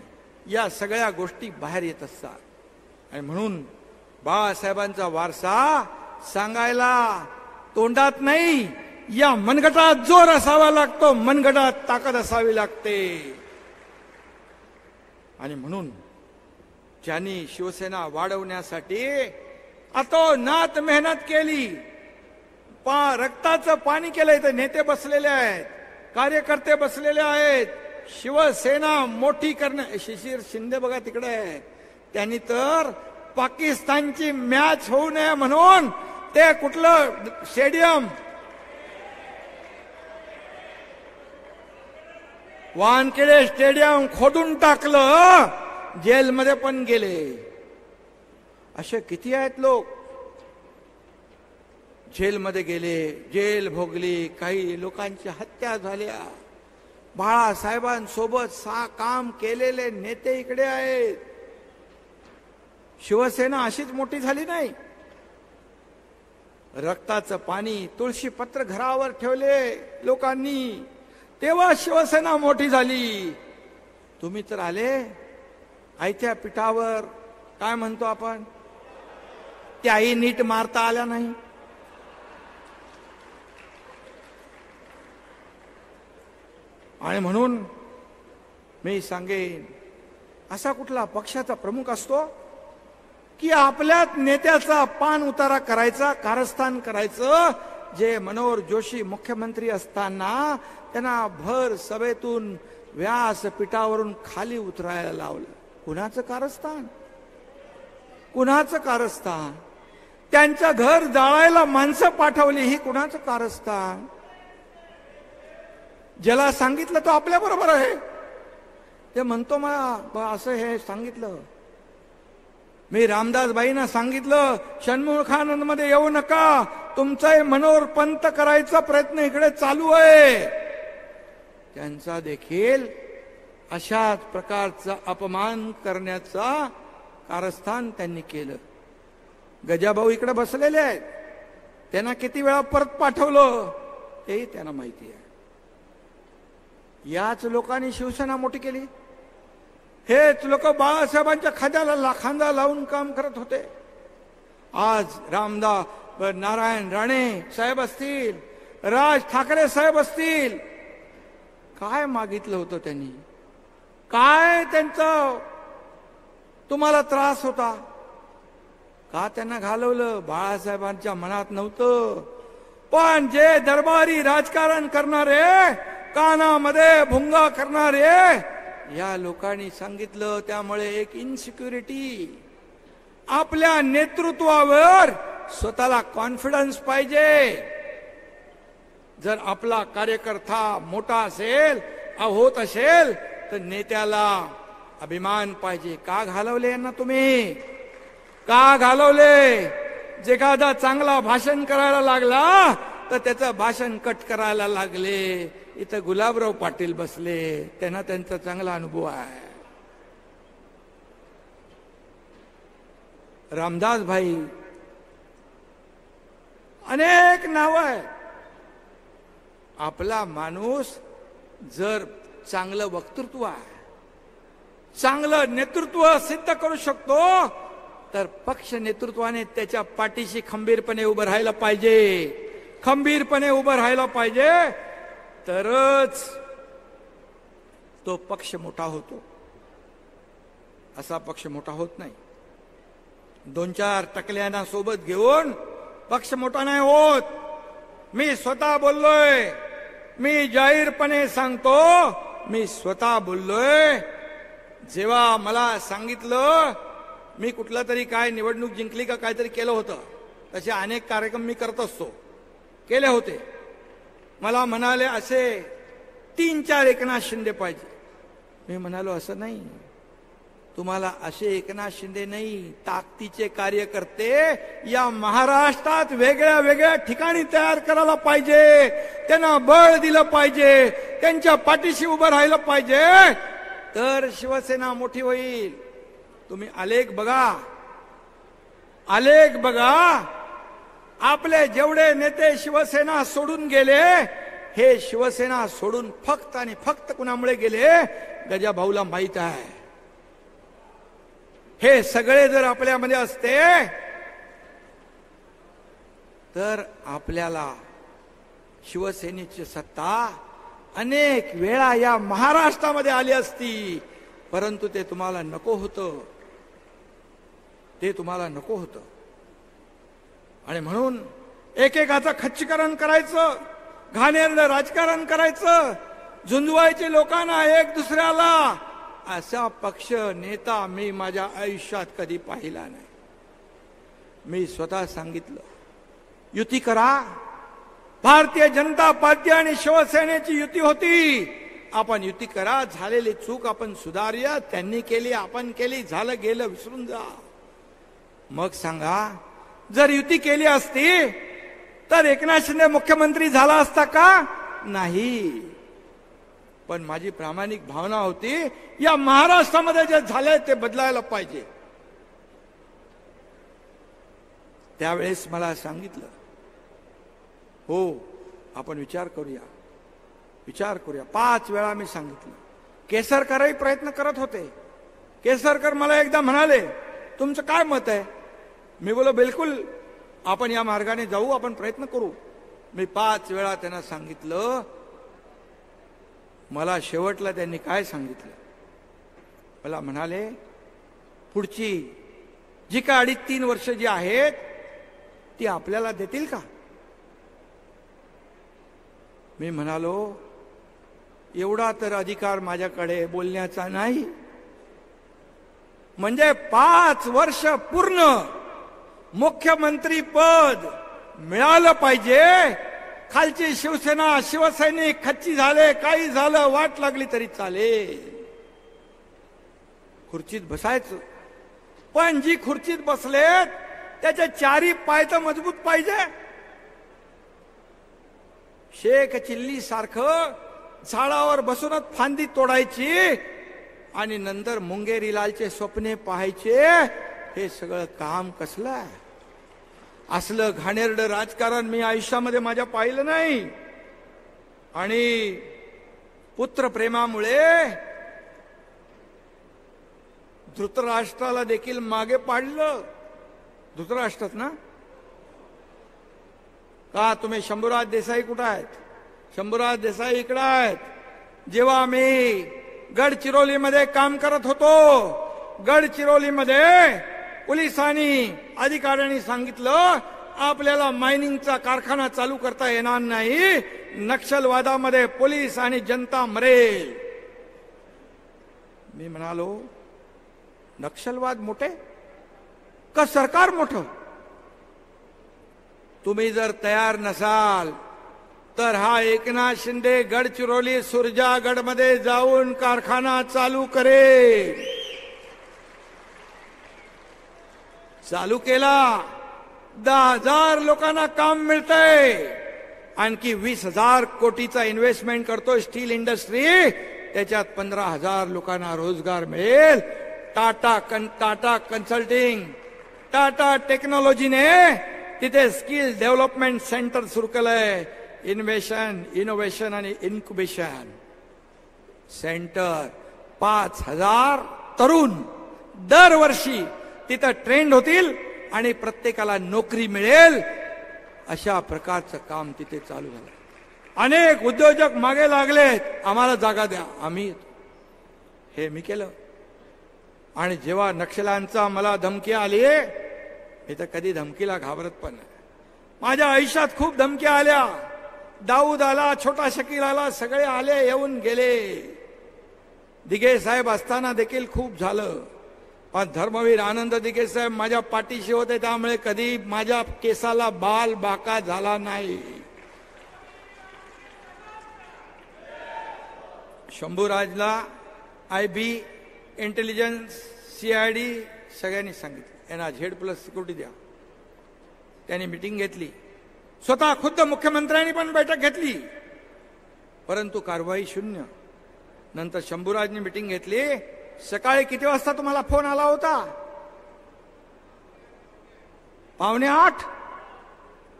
या सगळ्या गोष्टी बाहेर येत असतात. आणि म्हणून बाळासाहेबांचा वारसा सांगायला तोंडात नाही, या मनगटात जोर असावा लागतो, मनगटात ताकद असावी लागते. आणि म्हणून ज्यांनी शिवसेना वाढवण्यासाठी अतोनात मेहनत केली, रक्ताचं पाणी केलंय, तर नेते बसलेले आहेत, कार्यकर्ते बसलेले आहेत. शिवसेना मोठी करणं, शिशिर शिंदे बघा तिकडे आहे, त्यांनी तर पाकिस्तानची मॅच होऊ नये म्हणून ते कुठलं स्टेडियम, वानखेडे स्टेडियम खोदून टाकलं, जेलमध्ये पण गेले. असे किती आहेत लोक जेलमध्ये गेले, जेल भोगली, काही लोकांची हत्या झाल्या. बाळासाहेबांसोबत काम केलेले नेते इकडे आहेत. शिवसेना अशीच मोठी झाली नाही. रक्ताचं पाणी, तुळशी पत्र घरावर ठेवले लोकांनी, तेव्हा शिवसेना मोठी झाली. तुम्ही तर आले आयत्या पिठावर, काय म्हणतो आपण, त्याही नीट मारता आल्या नाही. आणि म्हणून मी सांगेन, असा कुठला पक्षाचा प्रमुख असतो की आपल्याच नेत्याचा पान उतारा करायचा, कारस्थान करायचं. जे मनोहर जोशी मुख्यमंत्री असताना त्यांना भर सभेतून व्यासपीठावरून खाली उतरायला लावलं. कुणाचं कारस्थान? कुणाचं कारस्थान? त्यांचं घर जाळायला माणसं पाठवली, ही कुणाचं कारस्थान? ज्याला सांगितलं तो आपल्या बरोबर आहे, ते म्हणतो मग असं हे सांगितलं. मी रामदासबाईंना सांगितलं, षण्मुखानंदमध्ये येऊ नका, तुमचा मनोहर पंत करायचा प्रयत्न इकडे चालू आहे. त्यांचा देखील अशाच प्रकारचा अपमान करण्याचा कारस्थान त्यांनी केलं. गजाभाऊ इकडे बसलेले आहेत, त्यांना किती वेळा परत पाठवलं तेही त्यांना माहिती आहे. याच लोकांनी शिवसेना मोठी केली. हेच लोक बाळासाहेबांच्या खांदा लावून काम करत होते. आज नारायण राणे साहेब असतील, राज ठाकरे साहेब असतील, काय मागितलं होतं त्यांनी? काय त्यांचं तुम्हाला त्रास होता? का त्यांना घालवलं? बाळासाहेबांच्या मनात नव्हतं. पण जे दरबारी राजकारण करणारे, कानामध्ये भुंगा करणारे या लोकांनी सांगितलं. त्यामुळे एक इन्सिक्युरिटी, आपल्या नेतृत्वावर स्वतःला कॉन्फिडन्स पाहिजे. जर आपला कार्यकर्ता मोठा असेल, होत असेल, तर नेत्याला अभिमान पाहिजे. का घालवले यांना तुम्ही? का घालवले? जे एखादा चांगला भाषण करायला लागला तर त्याचं भाषण कट करायला लागले. इथं गुलाबराव पाटील बसले, त्यांना त्यांचा चांगला अनुभव आहे. रामदास भाई, अनेक नाव आहेत. आपला माणूस जर चांगलं वक्तृत्व आहे, चांगलं नेतृत्व सिद्ध करू शकतो, तर पक्ष नेतृत्वाने त्याच्या पाठीशी खंबीरपणे उभं राहायला पाहिजे. खंबीरपणे उभं राहायला पाहिजे, तरच तो पक्ष मोठा होतो. असा पक्ष मोठा होत नाही. 2-4 टकल्यांना सोबत घेऊन पक्ष मोठा नाही होत. मी स्वतः बोललोय, मी जाहीरपणे सांगतो, मी स्वतः बोललोय. जेव्हा मला सांगितलं मी कुठला तरी काय निवडणूक जिंकली का काहीतरी केलं होतं, तसे अनेक कार्यक्रम मी करत असतो, केले होते. मला म्हणाले असे 3-4 एकनाथ शिंदे पाहिजे. मी म्हणालो असं नाही, तुम्हाला असे एकनाथ शिंदे नाही, ताकदीचे कार्यकर्ते या महाराष्ट्रात वेगळ्या वेगळ्या ठिकाणी तयार करायला पाहिजे. त्यांना बळ दिलं पाहिजे, त्यांच्या पाठीशी उभं राहिलं पाहिजे, तर शिवसेना मोठी होईल. तुम्ही आलेख बघा, आलेख बघा. आपले जेवढे नेते शिवसेना सोडून गेले, हे शिवसेना सोडून फक्त आणि फक्त कुणामुळे गेले? गजाभाऊला माहित आहे. हे सगळे जर आपल्यामध्ये असते तर आपल्याला शिवसेनेची सत्ता अनेक वेळा या महाराष्ट्रामध्ये आली असती. परंतु ते तुम्हाला नको होतं, ते तुम्हाला नको होतं. आणि म्हणून एकेकाचं खच्चीकरण करायचं, घाणेरडं राजकारण करायचं, झुंजवायचे लोकांना एक दुसऱ्याला. असा पक्ष नेता मी माझ्या आयुष्यात कधी पाहिला नाही. मी स्वतः सांगितलं, युती करा. भारतीय जनता पार्टी आणि शिवसेनेची युती होती. आपण युती करा, झालेली चूक आपण सुधारूया. त्यांनी केली, आपण केली, झालं गेलं विसरून जा. मग सांगा, जर युती केली असती तर एकनाथ शिंदे मुख्यमंत्री झाला असता का? नाही. पण माझी प्रामाणिक भावना होती, या महाराष्ट्रामध्ये जे झालंय ते बदलायला पाहिजे. त्यावेळेस मला सांगितलं, हो आपण विचार करूया, विचार करूया. 5 वेळा मी सांगितलं. केसरकरही प्रयत्न करत होते. केसरकर मला एकदा म्हणाले, तुमचं काय मत आहे? मी बोलो, बिलकुल आपण या मार्गाने जाऊ, आपण प्रयत्न करू. मी 5 वेळा त्यांना सांगितलं. मला शेवटला त्यांनी काय सांगितलं? मला म्हणाले, पुढची जी का 2.5-3 वर्ष जी आहेत ती आपल्याला देतील का? मी म्हणालो, एवढा तर अधिकार माझ्याकडे बोलण्याचा नाही. म्हणजे 5 वर्ष पूर्ण मुख्यमंत्री पद मिळालं पाहिजे. खालची शिवसेना, शिवसैनिक खच्ची झाले, काही झालं, वाट लागली तरी चालेल. खुर्चीत बसायचं. पण जी खुर्चीत बसलेत त्याचे 4ही पाय तर मजबूत पाहिजे. शेख चिल्ली सारखं झाडावर बसूनच फांदी तोडायची आणि नंतर मुंगेरीलालचे स्वप्ने पाहायचे. हे सगळं काम कसलं आहे? असलं घाणेरडं राजकारण मी आयुष्यामध्ये माझ्या पाहिलं नाही. आणि पुत्रप्रेमामुळे धृतराष्ट्राला देखील मागे पाडलं. धृतराष्ट्रात ना का? तुम्ही शंभूराज देसाई कुठं आहेत? शंभूराज देसाई इकडं आहेत. जेव्हा मी गडचिरोलीमध्ये काम करत होतो, गडचिरोलीमध्ये पोलिसांनी, अधिकाऱ्यांनी सांगितलं, आपल्याला मायनिंगचा कारखाना चालू करता येणार नाही, नक्षलवादामध्ये पोलीस आणि जनता मरेल. मी म्हणालो, नक्षलवाद मोठे का सरकार मोठं? तुम्ही जर तयार नसाल तर हा एकनाथ शिंदे गडचिरोली सुरजागडमध्ये जाऊन कारखाना चालू करेल. चालू केला, 10,000 लोकांना काम मिळतंय. आणखी 20,000 कोटीचा इन्व्हेस्टमेंट करतो स्टील इंडस्ट्री, त्याच्यात 15,000 लोकांना रोजगार मिळेल. टाटा कन्सल्टिंग, टाटा टेक्नॉलॉजीने तिथे स्किल डेव्हलपमेंट सेंटर सुरू केलंय. इन्व्हेशन, इनोव्हेशन आणि इन्क्युबेशन सेंटर. 5,000 तरुण दरवर्षी तिथं ट्रेंड होतील आणि प्रत्येकाला नोकरी मिळेल, अशा प्रकारचं काम तिथे चालू झालं. अनेक उद्योजक मागे लागलेत, आम्हाला जागा द्या, आम्ही हे मी केलं. आणि जेव्हा नक्षल्यांचा मला धमकी आली, मी तर कधी धमकीला घाबरत पण नाही. माझ्या आयुष्यात खूप धमक्या आल्या. दाऊद आला, छोटा शकील आला, सगळे आले, येऊन गेले. दिघे साहेब असताना देखील खूप झालं. पण धर्मवीर आनंद दिघे साहेब माझ्या पाठीशी होते, त्यामुळे कधी माझ्या केसाला बाल बाका झाला नाही. शंभूराजला IB, इंटेलिजन्स, CID सगळ्यांनी सांगितलं यांना Z+ सिक्युरिटी द्या. त्यांनी मीटिंग घेतली. स्वतः खुद्द मुख्यमंत्र्यांनी पण बैठक घेतली, परंतु कारवाई शून्य. नंतर शंभूराजनी मीटिंग घेतली. सकाळी किती वाजता तुम्हाला फोन आला होता? 7:45.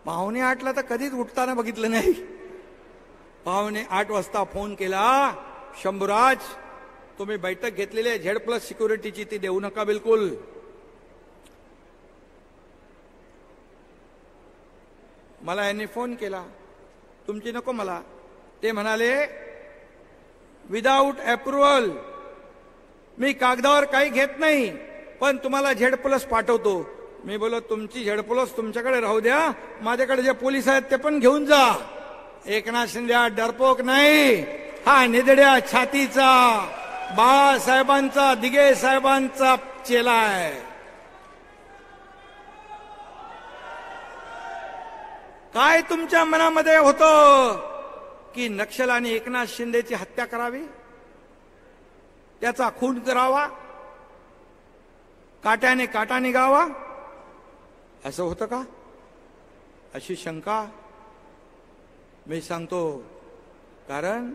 7:45ला तर कधीच उठताना बघितलं नाही. 7:45 वाजता फोन केला. शंभूराज, तुम्ही बैठक घेतलेली आहे Z+ सिक्युरिटीची, ती देऊ नका बिलकुल. मला यांनी फोन केला, तुमची नको मला. ते म्हणाले विदाऊट अप्रुव्हल मी कागदावर काही घेत नाही, पण तुम्हाला Z+ पाठवतो. मी बोलो तुमची Z+ तुमच्याकडे राहू द्या, माझ्याकडे जे पोलीस आहेत ते पण घेऊन जा. एकनाथ शिंदे हा डरपोक नाही, हा निधड्या छातीचा बाळासाहेबांचा, दिघे साहेबांचा चेला आहे. काय तुमच्या मनामध्ये होतं की नक्षलाने एकनाथ शिंदेची हत्या करावी, त्याचा खून करावा, काट्याने काटा निघावा, असं होतं का? अशी शंका मी सांगतो, कारण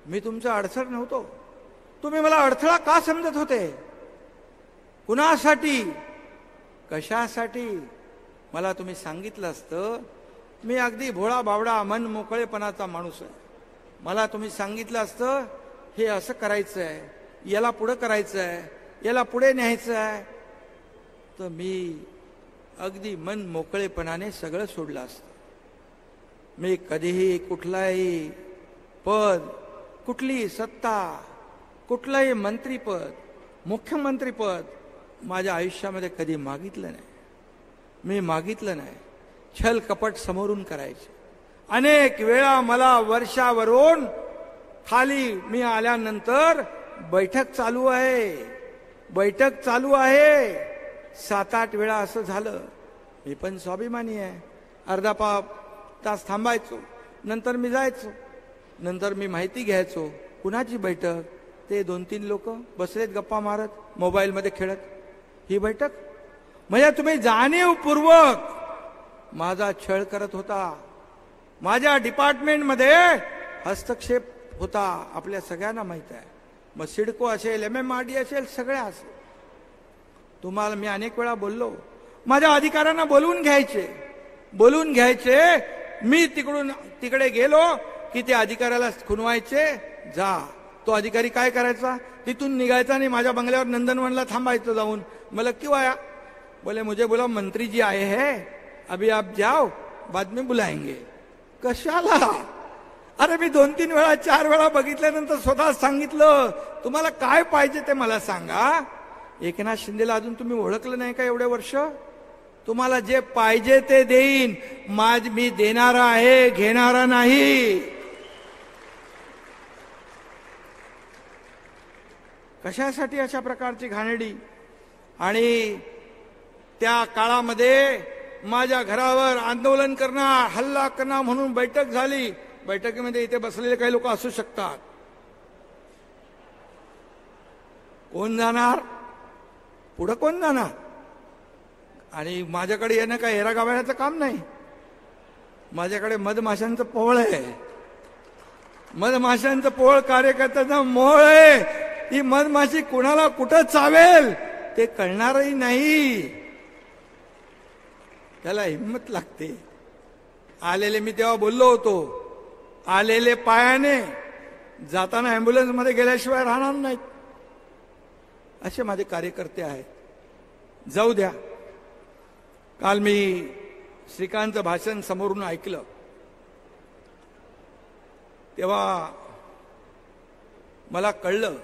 मी तुमचा अडथळ नव्हतो. तुम्ही मला अडथळा का समजत होते? कुणासाठी, कशासाठी? मला तुम्ही सांगितलं असतं, मी अगदी भोळा बावडा मन मोकळेपणाचा माणूस आहे. मला तुम्ही सांगितलं असतं हे असं करायचं आहे, याला पुढे करायचं आहे, याला पुढे न्यायचं आहे, तर मी अगदी मन मोकळेपणाने सगळं सोडलं असतं. मी कधीही कुठलाही पद, कुठली सत्ता, कुठलंही मंत्रीपद, मुख्यमंत्रीपद माझ्या आयुष्यामध्ये कधी मागितलं नाही. मी मागितलं नाही. छल कपट समोरून करायचे. अनेक वेळा मला वर्षावरून खाली मी आल्यानंतर बैठक चालू आहे, बैठक चालू आहे, 7-8 वेळा असं झालं. मी पण स्वाभिमानी आहे. अर्धा तास थांबायचो, नंतर मी जायचो, नंतर मी माहिती घ्यायचो. कुणाची बैठक? ते 2-3 लोक बसलेत गप्पा मारत, मोबाईलमध्ये खेळत. ही बैठक म्हणजे तुम्ही जाणीवपूर्वक माझा छळ करत होता. माझ्या डिपार्टमेंटमध्ये हस्तक्षेप होता, आपल्या सगळ्यांना माहित आहे. मग सिडको असेल, MMRD असेल, सगळ्या असेल. तुम्हाला मी अनेक वेळा बोललो, माझ्या अधिकाऱ्यांना बोलवून घ्यायचे. मी तिकडे गेलो की ते अधिकाऱ्याला खुनवायचे. जा. तो अधिकारी काय करायचा? तिथून निघायचा आणि माझ्या बंगल्यावर नंदनवनला थांबायचं जाऊन. मला क्यों आया? बोले मुझे बोला मंत्री जी आए हैं, अभी आप जाओ, बाद में बुलाएंगे. कशाला? अरे मी 2-3 वेळा 4 वेळा बघितल्यानंतर स्वतः सांगितलं, तुम्हाला काय पाहिजे ते मला सांगा. एकनाथ शिंदेला अजून तुम्ही ओळखलं नाही का एवढे वर्ष? तुम्हाला जे पाहिजे ते देईन. मी देणारा आहे, घेणारा नाही. कशासाठी अशा प्रकारची घाणेरडी? आणि त्या काळामध्ये माझ्या घरावर आंदोलन करणार, हल्ला करणार म्हणून बैठक झाली. बैठकीमध्ये इथे बसलेले काही लोक असू शकतात. कोण जाणार? पुढं कोण जाणार? आणि माझ्याकडे येणं काय हेरा गावाचं काम नाही. माझ्याकडे मधमाशांचं पोळ आहे. मधमाशांचं पोळ कार्यकर्त्याचा मोळ आहे. ही मधमाशी कुणाला कुठं चावेल ते कळणारही नाही. त्याला हिंमत लागते. आलेले मी तेव्हा बोललो होतो, आलेले पायाने जाताना ॲम्ब्युलन्समध्ये गेल्याशिवाय राहणार नाहीत. असे माझे कार्यकर्ते आहेत. जाऊ द्या. काल मी श्रीकांतचं भाषण समोरून ऐकलं तेव्हा मला कळलं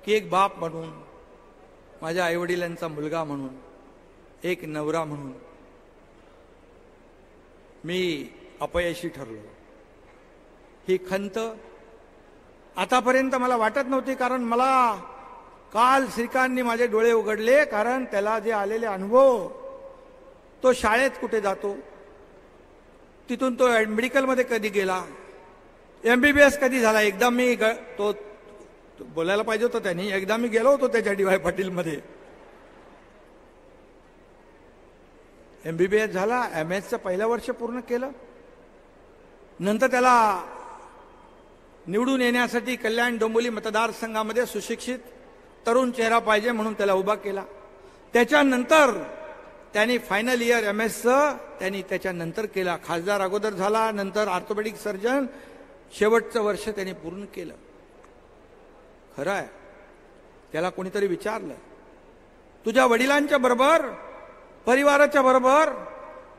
की एक बाप म्हणून, माझ्या आईवडिलांचा मुलगा म्हणून, एक नवरा म्हणून मी अपयशी ठरलो. ही खंत आतापर्यंत मला वाटत नव्हती, कारण मला काल श्रीकांतनी माझे डोळे उघडले. कारण त्याला जे आलेले अनुभव, तो शाळेत कुठे जातो, तिथून तो मेडिकलमध्ये कधी गेला, MBBS कधी झाला. एकदा मी तो बोलायला पाहिजे होतं त्यांनी, एकदा मी गेलो होतो त्याच्या DY पाटीलमध्ये. MBBS झाला, MS पहिलं वर्ष पूर्ण केलं. नंतर त्याला निवडून येण्यासाठी कल्याण डोंबिवली मतदारसंघामध्ये सुशिक्षित तरुण चेहरा पाहिजे म्हणून त्याला उभा केला. त्याच्यानंतर त्यांनी फायनल इयर MSचं त्यांनी त्याच्यानंतर केला. खासदार अगोदर झाला, नंतर ऑर्थोपेडिक सर्जन, शेवटचं वर्ष त्यांनी पूर्ण केलं. खरं आहे, त्याला कोणीतरी विचारलं, तुझ्या वडिलांच्या बरोबर, परिवाराच्या बरोबर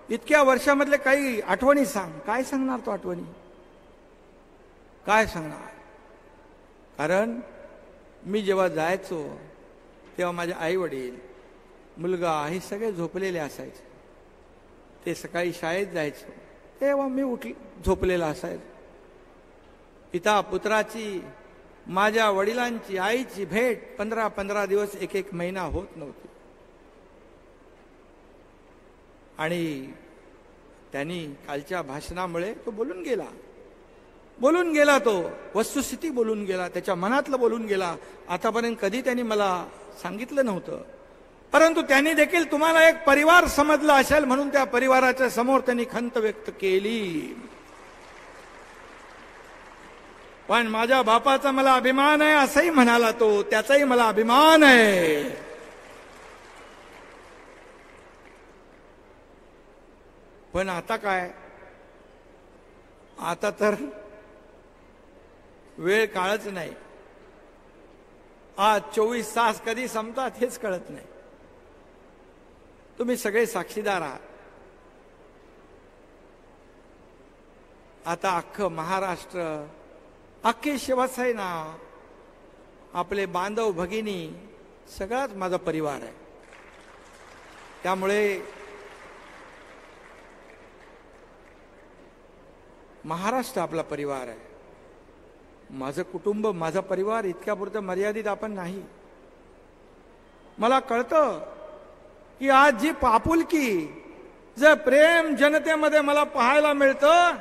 इतक्या वर्षामधले काही आठवणी सांग. काय सांगणार तो आठवणी? काय सांगणार? कारण मी जेव्हा जायचो तेव्हा माझे आई वडील, मुलगा हे सगळे झोपलेले असायचे. ते सकाळी शाळेत जायचे तेव्हा मी झोपलेला असायचो. पिता पुत्राची, माझ्या वडिलांची, आईची भेट 15-15 दिवस, एक महिना होत नव्हती. आणि त्यांनी कालच्या भाषणामुळे तो बोलून गेला, तो वस्तुस्थिती बोलून गेला, त्याच्या मनातलं बोलून गेला. आतापर्यंत कधी त्यांनी मला सांगितलं नव्हतं, परंतु त्यांनी देखील तुम्हाला एक परिवार समजला असेल म्हणून त्या परिवाराच्या समोर त्यांनी खंत व्यक्त केली. पण माझ्या बापाचा मला अभिमान आहे असंही म्हणाला तो, त्याचाही मला अभिमान आहे. पण आता काय, आता तर वेळ काळच नाही. आज 24 तास कधी संपतात हेच कळत नाही. तुम्ही सगळे साक्षीदार आहात. आता अख्खं महाराष्ट्र, अख्खी शिवसेना, आपले बांधव भगिनी, सगळाच माझा परिवार आहे. त्यामुळे महाराष्ट्र आपला परिवार आहे. माझं कुटुंब, माझा परिवार इतक्यापुरतं मर्यादित आपण नाही. मला कळतं की आज जी आपुलकी, जे प्रेम जनतेमध्ये मला पाहायला मिळतं,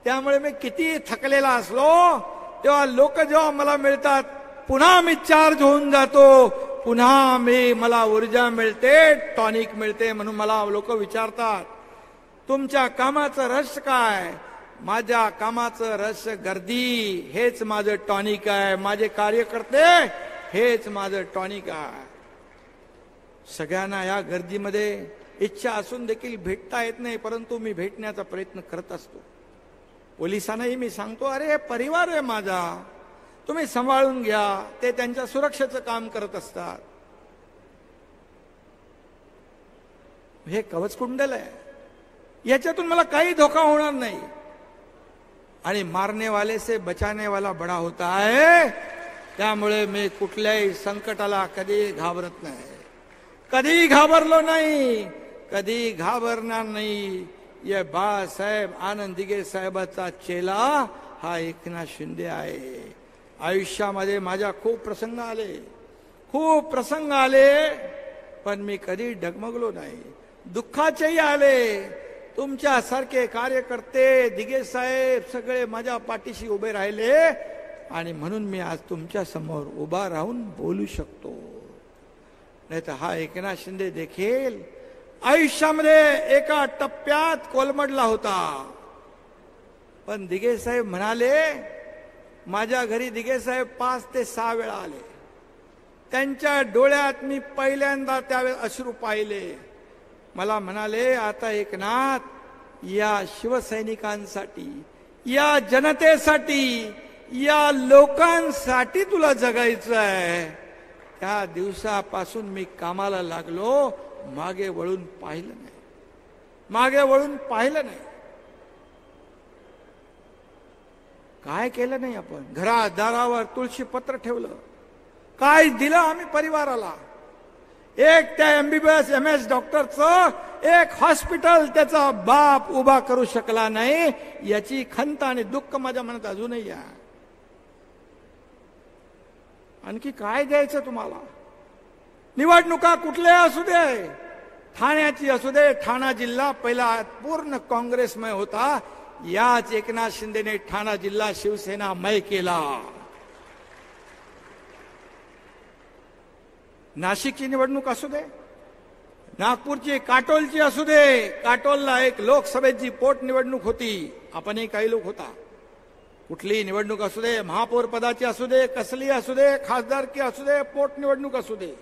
त्यामुळे मी किती थकलेला असलो तेव्हा लोक जेव्हा मला मिळतात, पुन्हा मी चार्ज होऊन जातो, पुन्हा मला ऊर्जा मिळते, टॉनिक मिळते. म्हणून मला लोक विचारतात, तुमच्या कामाचं रहस्य काय? माझ्या कामाचं रहस्य गर्दी, हेच माझं टॉनिक आहे. माझे कार्यकर्ते हेच माझं टॉनिक आहे. सगळ्यांना या गर्दीमध्ये इच्छा असून देखील भेटता येत नाही, परंतु मी भेटण्याचा प्रयत्न करत असतो. पोलिसांनाही मी सांगतो, अरे परिवार आहे माझा, तुम्ही सांभाळून घ्या. ते त्यांच्या सुरक्षेचं काम करत असतात. हे कवचकुंडल आहे, याच्यातून मला काही धोका होणार नाही. आणि मारने वाले से बचाने वाला बडा होता है. त्यामुळे मी कुठल्याही संकटाला कधी घाबरत नाही, कधी घाबरलो नाही, कधी घाबरणार नाही. ये बाळासाहेब आनंद दिघे साहेबाचा चेला हा एकनाथ शिंदे आहे. आयुष्यामध्ये माझ्या खूप प्रसंग आले, पण मी कधी डगमगलो नाही. दुःखाचेही आले, तुमच्यासारखे कार्यकर्ते, दिघे साहेब सगळे माझ्या पाठीशी उभे राहिले, आणि म्हणून मी आज तुमच्या समोर उभा राहून बोलू शकतो. नाही तर हा एकनाथ शिंदे देखील आयुष्यामध्ये एका टप्प्यात कोलमडला होता. पण दिघे साहेब म्हणाले, माझ्या घरी दिघे साहेब 5 ते 6 वेळा आले. त्यांच्या डोळ्यात मी पहिल्यांदा त्यावेळेस अश्रू पाहिले. मला म्हणाले, आता एकनाथ, या शिवसैनिकांसाठी, या जनतेसाठी, या लोकांसाठी तुला जगायचं आहे. त्या दिवसापासून मी कामाला लागलो, मागे वळून पाहिलं नाही, मागे वळून पाहिलं नाही. काय केलं नाही आपण? घरात दारावर तुळशी पत्र ठेवलं, काय दिलं आम्ही परिवाराला? एक त्या MBBS MS डॉक्टरचं एक हॉस्पिटल त्याचा बाप उभा करू शकला नाही, याची खंत आणि दुःख माझ्या मनात अजूनही आहे. आणखी काय द्यायचं तुम्हाला? निवडणुका कुठल्या असू दे, ठाण्याची असू दे, ठाणा जिल्हा पहिला पूर्ण काँग्रेसमय होता. याच एकनाथ शिंदेने ठाणा जिल्हा शिवसेनामय केला. नाशिकची निवडणूक असू दे, नागपूरची, काटोलची असू दे. काटोलला एक लोकसभेची पोट निवडणूक होती, आपणही काही लोक होता. कुठली निवडणूक असू दे, महापौर पदाची असू दे, कसली असू दे, खासदारकी असू दे, पोट निवडणूक असू दे,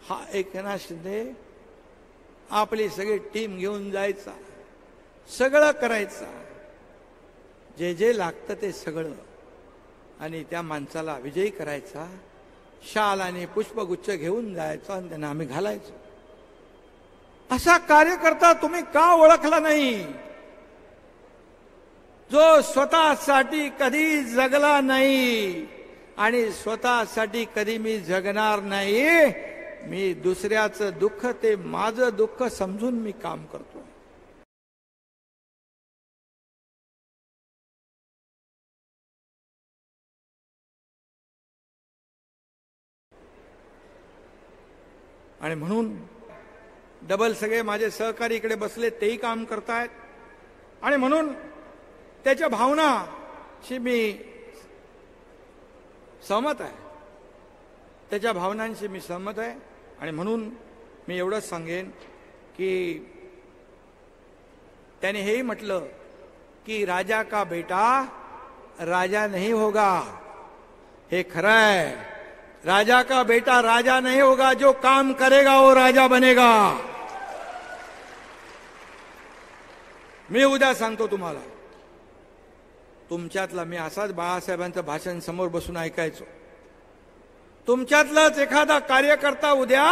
हा एकनाथ शिंदे आपली सगळी टीम घेऊन जायचा, सगळं करायचा, जे जे लागतं ते सगळं, आणि त्या माणसाला विजयी करायचा. शाल आणि पुष्पगुच्छ घेऊन जायचा आणि त्यांना आम्ही घालायचो. असा कार्यकर्ता तुम्ही का ओळखला नाही? जो स्वतःसाठी कधी जगला नाही आणि स्वतःसाठी कधी मी जगणार नाही. मी दुसऱ्याचं दुःख ते माझं दुःख समजून मी काम करतो. आणि म्हणून डबल सगळे माझे सहकारी इकडे बसले, तेही काम करतायत. आणि म्हणून त्याच्या भावनाशी मी सहमत आहे, त्याच्या भावनांशी मी सहमत आहे. आणि म्हणून मी एवढंच सांगेन की त्याने हेही म्हटलं की राजा का बेटा राजा नहीं होगा. हे खरं आहे. राजा का बेटा राजा नहीं होगा, जो काम करेगा वो राजा बनेगा. मी उद्या सांगतो तुम्हाला, तुमच्यातला मी असाच बाळासाहेबांचं भाषण समोर बसून ऐकायचो. तुमच्यातलाच एखादा कार्यकर्ता उद्या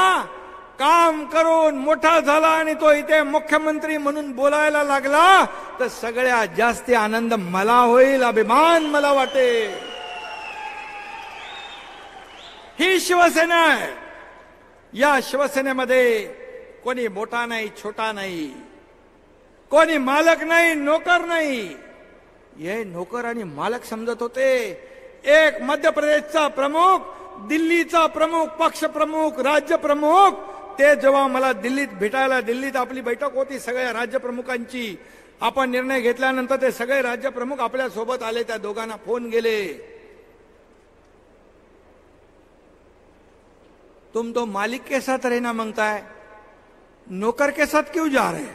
काम करून मोठा झाला आणि तो इथे मुख्यमंत्री म्हणून बोलायला लागला तर सगळ्यात जास्त आनंद मला होईल, अभिमान मला वाटेल. ही शिवसेना आहे. या शिवसेनेमध्ये कोणी मोठा नाही, छोटा नाही, कोणी मालक नाही, नोकर नाही. हे नोकर आणि मालक समजत होते. एक मध्य प्रदेशचा प्रमुख, दिल्लीचा प्रमुख, पक्ष प्रमुख, राज्य प्रमुख, ते जेव्हा मला दिल्लीत भेटायला, दिल्लीत आपली बैठक होती सगळ्या राज्य प्रमुखांची, आपण निर्णय घेतल्यानंतर ते सगळे राज्य प्रमुख आपल्या सोबत आले. त्या दोघांना फोन गेले, तुम तो मालिक के साथ रहना मांगता है, नौकर के साथ क्यों जा रहे?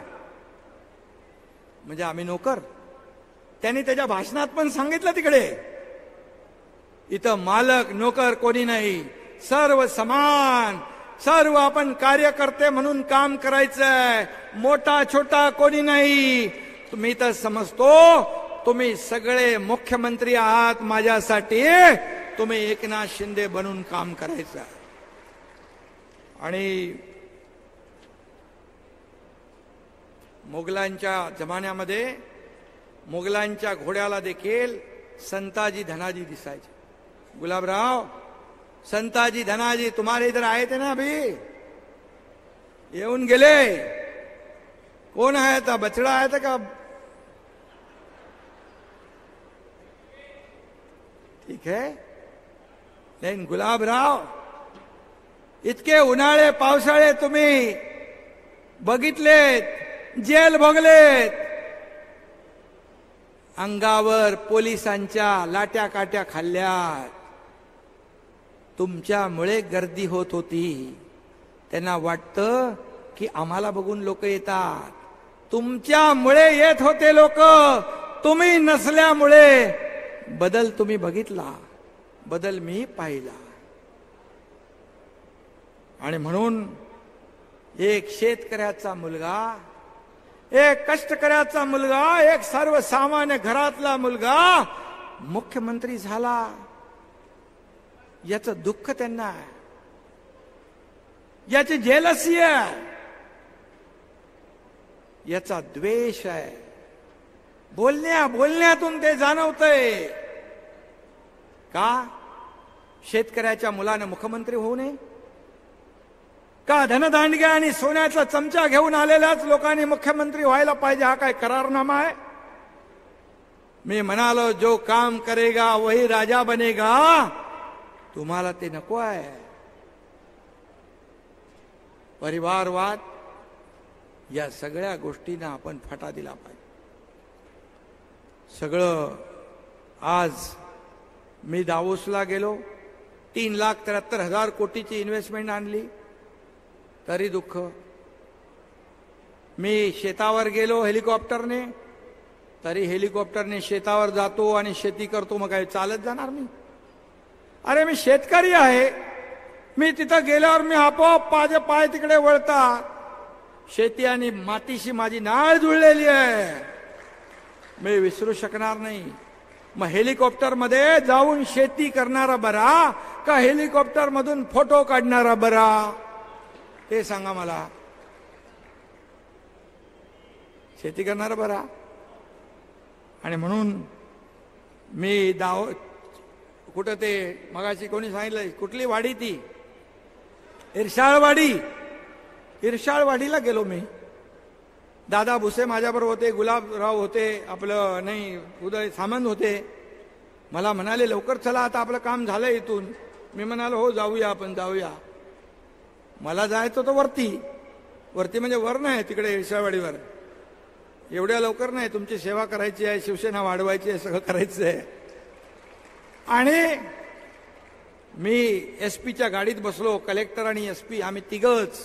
म्हणजे आम्ही नोकर. त्यांनी त्याच्या भाषणात पण सांगितलं तिकडे, इथं मालक नोकर कोणी नाही, सर्व समान, सर्व आपण कार्यकर्ते म्हणून काम करायचंय, मोठा छोटा कोणी नाही. तुम्ही तर समजतो तुम्ही सगळे मुख्यमंत्री आहात माझ्यासाठी, तुम्ही एकनाथ शिंदे बनून काम करायचं. आणि मुघलांच्या जमान्यामध्ये मुघलांच्या घोड्याला देखील संताजी धनाजी दिसायचे. गुलाबराव, संताजी धनाजी तुम्हारे इधर आए थे ना, अभी येऊन गेले. कोण आहे था? बछड़ा आया था का? ठीक है. लेकिन गुलाबराव, इतके उन्हाळे पावसाळे तुम्ही बघितलेत, जेल भोगलेत, अंगावर पोलिसांच्या लाट्या काट्या खाल्ल्यात. तुमच्यामुळे गर्दी होत होती. त्यांना वाटतं की आम्हाला बघून लोक येतात. तुमच्यामुळे येत होते लोक, तुम्ही नसल्यामुळे. बदल तुम्ही बघितला, बदल मी पाहिला. आणि म्हणून एक शेतकऱ्याचा मुलगा, एक कष्टकऱ्याचा मुलगा, एक सर्वसामान्य घरातला मुलगा मुख्यमंत्री झाला, याचं दुःख त्यांना आहे, याची जेलसी आहे, याचा द्वेष आहे. बोलण्यातून ते जाणवतंय. का शेतकऱ्याच्या मुलानं मुख्यमंत्री होऊ नये? का धनदांडग्या आणि सोन्याचा चमचा घेऊन आलेल्याच लोकांनी मुख्यमंत्री व्हायला पाहिजे? हा काय करारनामा आहे? मी म्हणालो जो काम करेगा वही राजा बनेगा. तुम्हाला ते नको आहे. परिवारवाद या सगळ्या गोष्टींना आपण फाटा दिला पाहिजे. सगळं आज मी दावोसला गेलो, 3,73,000 कोटीची इन्व्हेस्टमेंट आणली, तरी दुःख. मी शेतावर गेलो हेलिकॉप्टरने, तरी हेलिकॉप्टरने शेतावर जातो आणि शेती करतो. मग काय चालत जाणार मी? अरे मी शेतकरी आहे. मी तिथं गेल्यावर मी आपोआप माझे पाय तिकडे वळतात. शेती आणि मातीशी माझी नाळ जुळलेली आहे, मी विसरू शकणार नाही. मग हेलिकॉप्टर मध्ये जाऊन शेती करणारा बरा का हेलिकॉप्टर मधून फोटो काढणारा बरा? हे सांगा मला. शेती करणारा बरा. आणि म्हणून मी कुठं ते मगाशी कोणी सांगितलं, कुठली वाडी ती? इरशाळवाडी. इरशाळवाडीला गेलो मी. दादा भुसे माझ्याबरोबर होते, गुलाबराव होते, आपलं नाही उदय सामंत होते. मला म्हणाले लवकर चला, आता आपलं काम झालं इथून. मी म्हणालो हो जाऊया, आपण जाऊया. मला जायचं होतं वरती. वरती म्हणजे वर नाही, तिकडे इरशाळवाडीवर. एवढ्या लवकर नाही, तुमची सेवा करायची आहे, शिवसेना वाढवायची आहे, सगळं करायचं आहे. आणि मी एसपीच्या गाडीत बसलो, कलेक्टर आणि एसपी आम्ही तिघच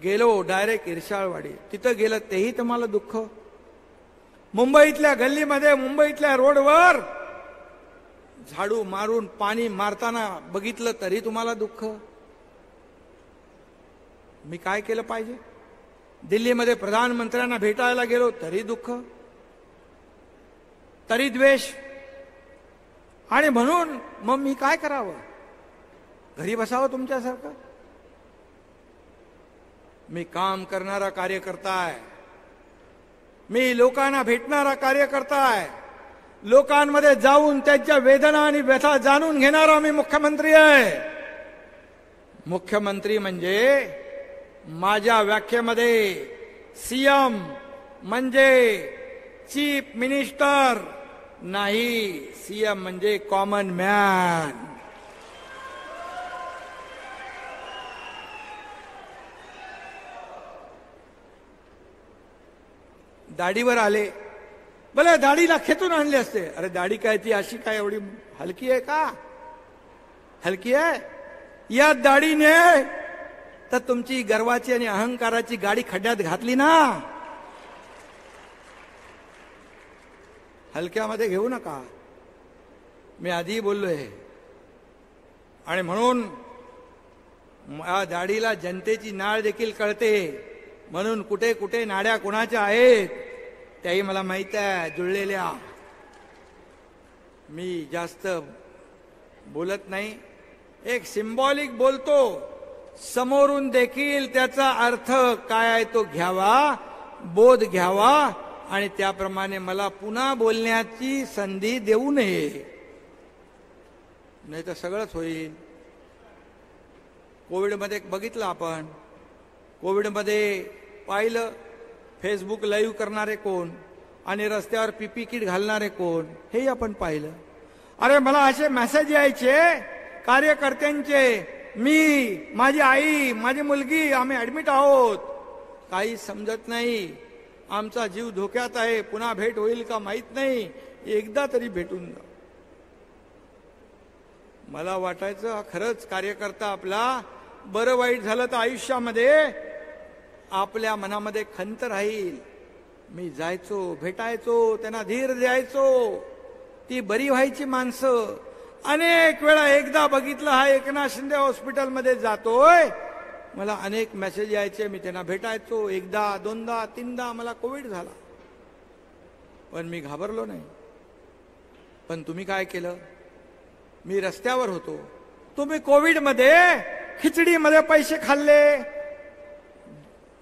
गेलो डायरेक्ट इरशाळवाडी. तिथं गेलं तेही तुम्हाला दुःख. मुंबईतल्या गल्लीमध्ये, मुंबईतल्या रोडवर झाडू मारून पाणी मारताना बघितलं तरी तुम्हाला दुःख. मी काय केलं पाहिजे? दिल्लीमध्ये प्रधानमंत्र्यांना भेटायला गेलो तरी दुःख, तरी द्वेष. आणि म्हणून मग मी काय करावं? घरी बसावं तुमच्यासारखं? मी काम करणारा कार्यकर्ता आहे. मी लोकांना भेटणारा कार्यकर्ता आहे. लोकांमध्ये जाऊन त्यांच्या वेदना आणि व्यथा जाणून घेणारा मी मुख्यमंत्री आहे. मुख्यमंत्री म्हणजे माझ्या व्याख्येमध्ये सीएम म्हणजे चीफ मिनिस्टर नाही, सीएम म्हणजे कॉमन मॅन. दाढीवर आले, भले दाढीला खेचून आणले असते. अरे दाढी काय ती अशी काय एवढी हलकी आहे का? हलकी आहे? या दाढीने तर तुमची गर्वाची आणि अहंकाराची गाडी खड्ड्यात घातली ना. हलक्यामध्ये घेऊ नका. मी आधी बोललोय. आणि म्हणून या दाढीला जनतेची नाळ देखील कळते. म्हणून कुठे कुठे नाड्या कुणाच्या आहेत त्याही मला माहित आहे, जुळलेल्या. मी जास्त बोलत नाही, एक सिंबॉलिक बोलतो. समोरून देखील त्याचा अर्थ काय आहे तो घ्यावा, बोध घ्यावा आणि त्याप्रमाणे मला पुन्हा बोलण्याची संधी देऊ नये, नाही तर सगळंच होईल. कोविडमध्ये बघितलं आपण. कोविडमध्ये पाहिलं फेसबुक लाईव्ह करणारे कोण आणि रस्त्यावर पीपी किट घालणारे कोण, हेही आपण पाहिलं. अरे मला असे मेसेज यायचे कार्यकर्त्यांचे, मी, माझी आई, माझी मुलगी आम्ही ऍडमिट आहोत, काही समजत नाही, आमचा जीव धोक्यात आहे, पुन्हा भेट होईल का माहित नाही, एकदा तरी भेटून जा. मला वाटायचं खरंच कार्यकर्ता आपला बरं वाईट झालं तर आयुष्यामध्ये आपल्या मनामध्ये खंत राहील. मी जायचो, भेटायचो, त्यांना धीर द्यायचो, ती बरी व्हायची माणसं. अनेक वेळा एकदा बघितलं हा एकनाथ शिंदे हॉस्पिटलमध्ये जातोय, मला अनेक मेसेज यायचे, मी त्यांना भेटायचो, एकदा दोनदा तीनदा मला कोविड झाला, पण मी घाबरलो नाही. पण तुम्ही काय केलं? मी रस्त्यावर होतो, तुम्ही कोविडमध्ये खिचडीमध्ये पैसे खाल्ले,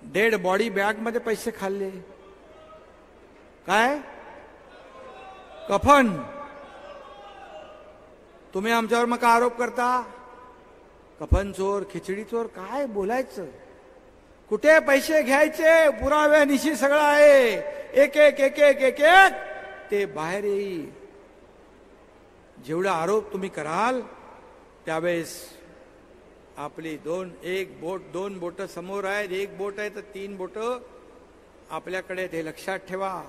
डेड बॉडी बॅग मध्ये पैसे खाल्ले, काय कफन. तुम्ही आमच्यावर मग का आरोप करता? कफन चोर, खिचडी चोर, काय बोलायचं? कुठे पैसे घ्यायचे? पुराव्यानिशी सगळं आहे, एक एक एक एक एक एक ते बाहेर येईल. जेवढा आरोप तुम्ही कराल त्यावेळेस आपली दोन बोट समोर आहेत, एक बोट आहे तर 3 बोट आपल्याकडे, ते लक्षात ठेवा.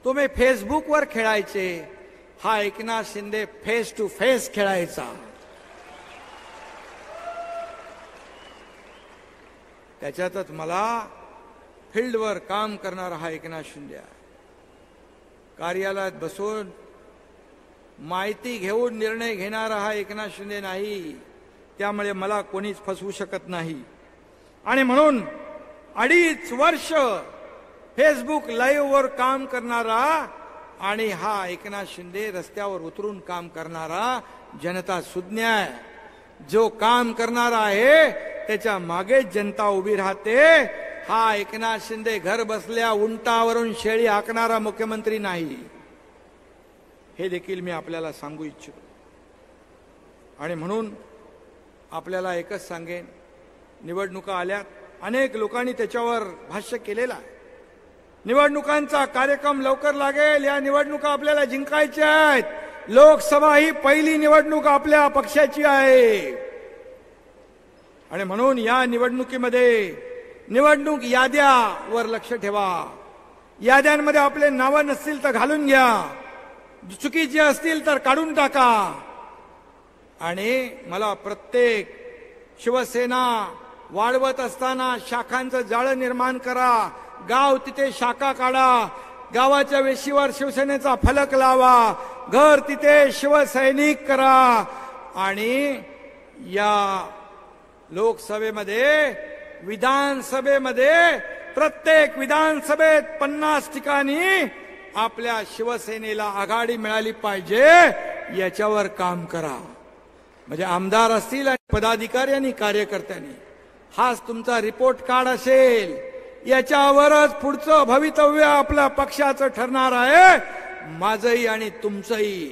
तुम्ही फेसबुकवर खेळायचे, हा Eknath Shinde face to face खेळायचा. त्याच्यातच मला फील्डवर काम करणारा हा एकनाथ शिंदे आहे. कार्यालयात बसून माहिती घेऊन निर्णय घेणारा हा एकनाथ शिंदे नाही. त्यामुळे मला कोणीच फसवू शकत नाही. आणि म्हणून 2.5 वर्ष फेसबुक लाईव्ह वर काम करणारा आणि हा एकनाथ शिंदे रस्त्यावर उतरून काम करणारा जनता सुज्ञ आहे. जो काम करणारा आहे त्याच्या मागे जनता उभी राहते. हा एकनाथ शिंदे घर बसल्या उंटावरून शेळी हाकणारा मुख्यमंत्री नाही, हे देखील मी आपल्याला सांगू इच्छितो. आणि म्हणून आपल्याला एकच सांगेन, निवडणुका आल्यात, अनेक लोकांनी त्याच्यावर भाष्य केलेलं आहे. निवडणुकांचा कार्यक्रम लवकर लागेल. या निवडणुका आपल्याला जिंकायच्या आहेत. लोकसभा ही पहिली निवडणूक आपल्या पक्षाची आहे. आणि म्हणून या निवडणुकीमध्ये निवडणूक याद्यावर लक्ष ठेवा. याद्यांमध्ये आपले नावं नसतील तर घालून घ्या, चुकीचे असतील तर काढून टाका. आणि मला प्रत्येक शिवसेना वाढवत असताना शाखांचं जाळं निर्माण करा. गाव तिथे शाखा काढा, गावाच्या वेशीवर शिवसेनेचा फलक लावा, घर तिथे शिवसैनिक करा. आणि या लोकसभेमध्ये, विधानसभेमध्ये, प्रत्येक विधानसभेत 50 ठिकाणी आपल्या शिवसेनेला आघाडी मिळाली पाहिजे, याच्यावर काम करा. म्हणजे आमदार असतील आणि पदाधिकारी आणि कार्यकर्त्यांनी, हाच तुमचा रिपोर्ट कार्ड असेल. याच्यावरच पुढचं भवितव्य आपल्या पक्षाचं ठरणार आहे, माझंही आणि तुमचंही.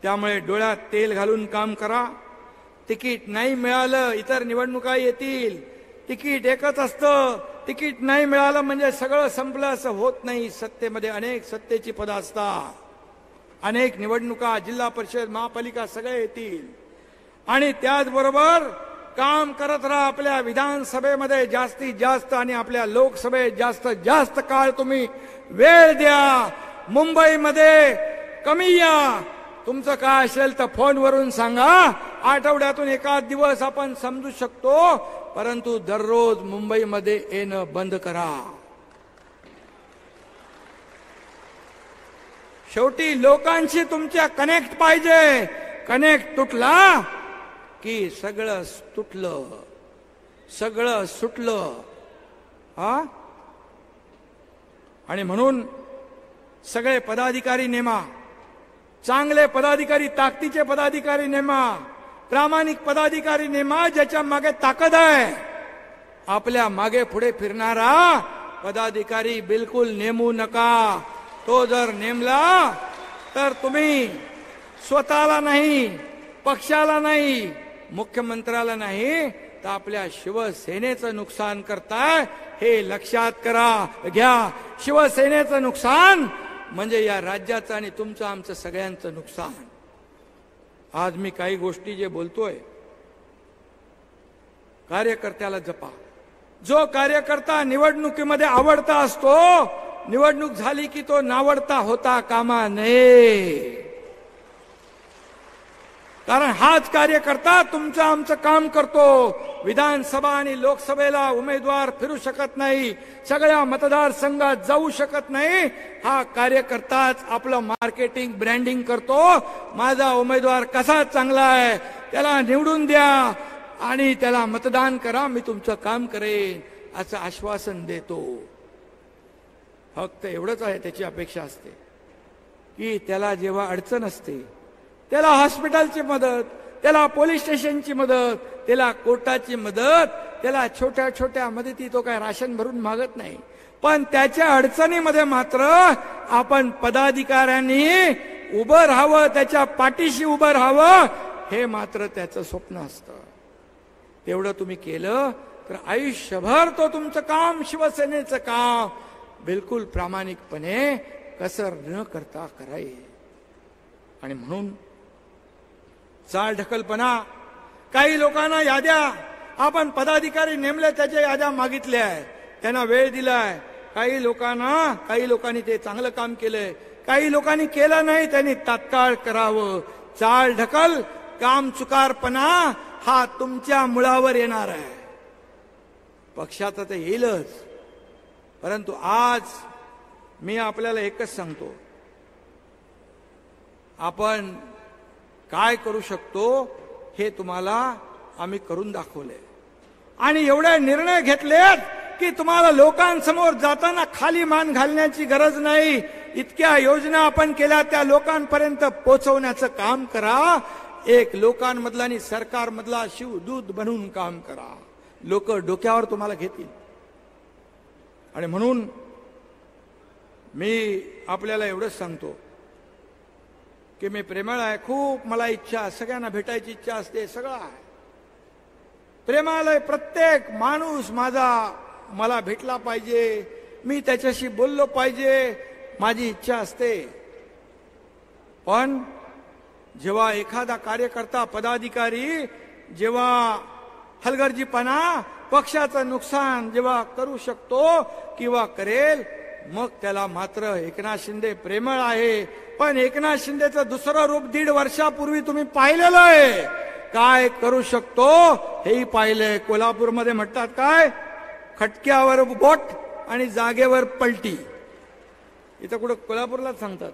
त्यामुळे डोळ्यात तेल घालून काम करा. तिकीट नाही मिळालं, इतर निवडणुका येतील, तिकीट एकच असतं. तिकीट नाही मिळालं म्हणजे सगळं संपलं असं होत नाही. सत्तेमध्ये अनेक सत्तेची पदं असतात, अनेक निवडणुका, जिल्हा परिषद, महापालिका सगळे येतील. आणि त्याचबरोबर काम करत राहा. आपल्या विधानसभेमध्ये जास्तीत जास्त आणि आपल्या लोकसभेत जास्तीत जास्त काळ तुम्ही वेळ द्या. मुंबईमध्ये कमी या. तुमचं काय असेल तर फोनवरून सांगा. आठवड्यातून एखाद दिवस आपण समजू शकतो, परंतु दररोज मुंबईमध्ये येणं बंद करा. शेवटी लोकांशी तुमच्या कनेक्ट पाहिजे. कनेक्ट तुटला की सगळं तुटलं, सगळं सुटलं. आणि म्हणून सगळे पदाधिकारी नेमा, चांगले पदाधिकारी, ताकदीचे पदाधिकारी नेमा, प्रामाणिक पदाधिकारी नेमा, ज्याच्या मागे ताकद आहे. आपल्या मागे पुढे फिरणारा पदाधिकारी बिलकुल नेमू नका. तो जर नेमला तर तुम्ही स्वतःला नाही, पक्षाला नाही, मुख्यमंत्र्याला नाही, तर आपल्या शिवसेनेचं नुकसान करताय, हे लक्षात घ्या. शिवसेनेचं नुकसान म्हणजे या राज्याचं आणि तुमचं, आमचं सगळ्यांचं नुकसान. आज मी काही गोष्टी जे बोलतोय, कार्यकर्त्याला जपा. जो कार्यकर्ता निवडणुकीमध्ये आवडता असतो, निवडणूक झाली की तो नावडता होता कामा नये. कारण हाच कार्यकर्ता तुमचं आमचं काम करतो. विधानसभा आणि लोकसभेला उमेदवार फिरू शकत नाही, सगळ्या मतदारसंघात जाऊ शकत नाही. हा कार्यकर्ताच आपलं मार्केटिंग, ब्रँडिंग करतो. माझा उमेदवार कसा चांगला आहे, त्याला निवडून द्या. आणि त्याला मतदान करा, मी तुमचं काम करेन असं आश्वासन देतो. फक्त एवढंच आहे, त्याची अपेक्षा असते की त्याला जेव्हा अडचण असते, त्याला हॉस्पिटलची मदत, त्याला पोलीस स्टेशनची मदत, त्याला कोर्टाची मदत, त्याला छोट्या छोट्या मदती तो काय राशन भरून मागत नाही. पण त्याच्या अडचणीमध्ये मात्र आपण पदाधिकाऱ्यांनी उभं राहावं, त्याच्या पाठीशी उभं राहावं, हे मात्र त्याचं स्वप्न असतं. तेवढं तुम्ही केलं तर आयुष्यभर तो तुमचं काम, शिवसेनेचं काम बिलकुल प्रामाणिकपणे कसर न करता कराय. आणि म्हणून चालढकलपणा, काही लोकांना याद्या आपण पदाधिकारी नेमले, त्याच्या याद्या मागितल्या आहे, त्यांना वेळ दिलाय. काही लोकांनी ते चांगलं काम केलंय, काही लोकांनी केलं नाही, त्यांनी तात्काळ करावं. चालढकल, काम चुकारपणा हा तुमच्या मुळावर येणार आहे. पक्षाचं तर येईलच, परंतु आज मी आपल्याला एकच सांगतो, आपण काय करू शकतो हे तुम्हाला आम्ही करून दाखवले. आणि एवढे निर्णय घेतलेत की तुम्हाला लोकांसमोर जाताना खाली मान घालण्याची गरज नाही. इतक्या योजना आपण केल्या, त्या लोकांपर्यंत पोहोचवण्याचं काम करा. एक लोकांमधला आणि सरकारमधला शिवदूत बनून काम करा. लोक डोक्यावर तुम्हाला घेतील. आणि म्हणून मी आपल्याला एवढंच सांगतो की मी प्रेमळ आहे, खूप मला इच्छा, सगळ्यांना भेटायची इच्छा असते, सगळं आहे. प्रेमालय, प्रत्येक माणूस मला भेटला पाहिजे, मी त्याच्याशी बोललो पाहिजे, माझी इच्छा असते. पण जेव्हा एखादा कार्यकर्ता, पदाधिकारी जेव्हा हलगर्जीपणा, पक्षाचं नुकसान जेव्हा करू शकतो किंवा करेल, मग त्याला मात्र एकनाथ शिंदे प्रेमळ आहे. पण एकनाथ शिंदेचं दुसरं रूप 1.5 वर्षापूर्वी तुम्ही पाहिलेलं आहे. काय करू शकतो हेही पाहिलंय. कोल्हापूरमध्ये म्हणतात काय, खटक्यावर बोट आणि जागेवर पलटी. इथं कुठं कोल्हापूरलाच सांगतात.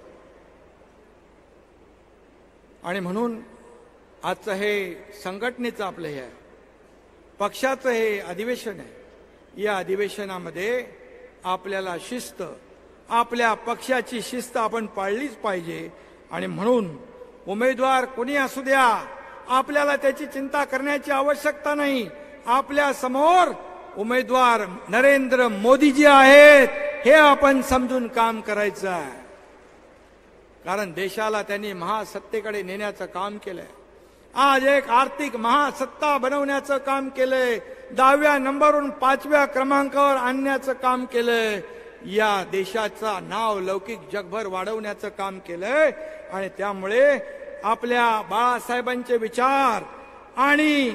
आणि म्हणून आजचं हे संघटनेचं आपलं हे आहे, पक्षाचं हे अधिवेशन आहे. या अधिवेशनामध्ये आपल्याला शिस्त, आपल्या पक्षाची शिस्त आपण पाळलीच पाहिजे. आणि म्हणून उमेदवार कोणी असू द्या, आपल्याला त्याची चिंता करण्याची आवश्यकता नाही. आपल्या समोर उमेदवार नरेंद्र मोदीजी आहेत, हे आपण समजून काम करायचं आहे. कारण देशाला त्यांनी महासत्तेकडे नेण्याचं काम केलंय. आज एक आर्थिक महासत्ता बनवण्याचं काम केलंय. 10व्या नंबरवरून 5व्या क्रमांकावर आणण्याचं काम केलंय. या देशाचा नाव लौकिक जगभर वाढवण्याचं काम केलंय. आणि त्यामुळे आपल्या बाळासाहेबांचे विचार आणि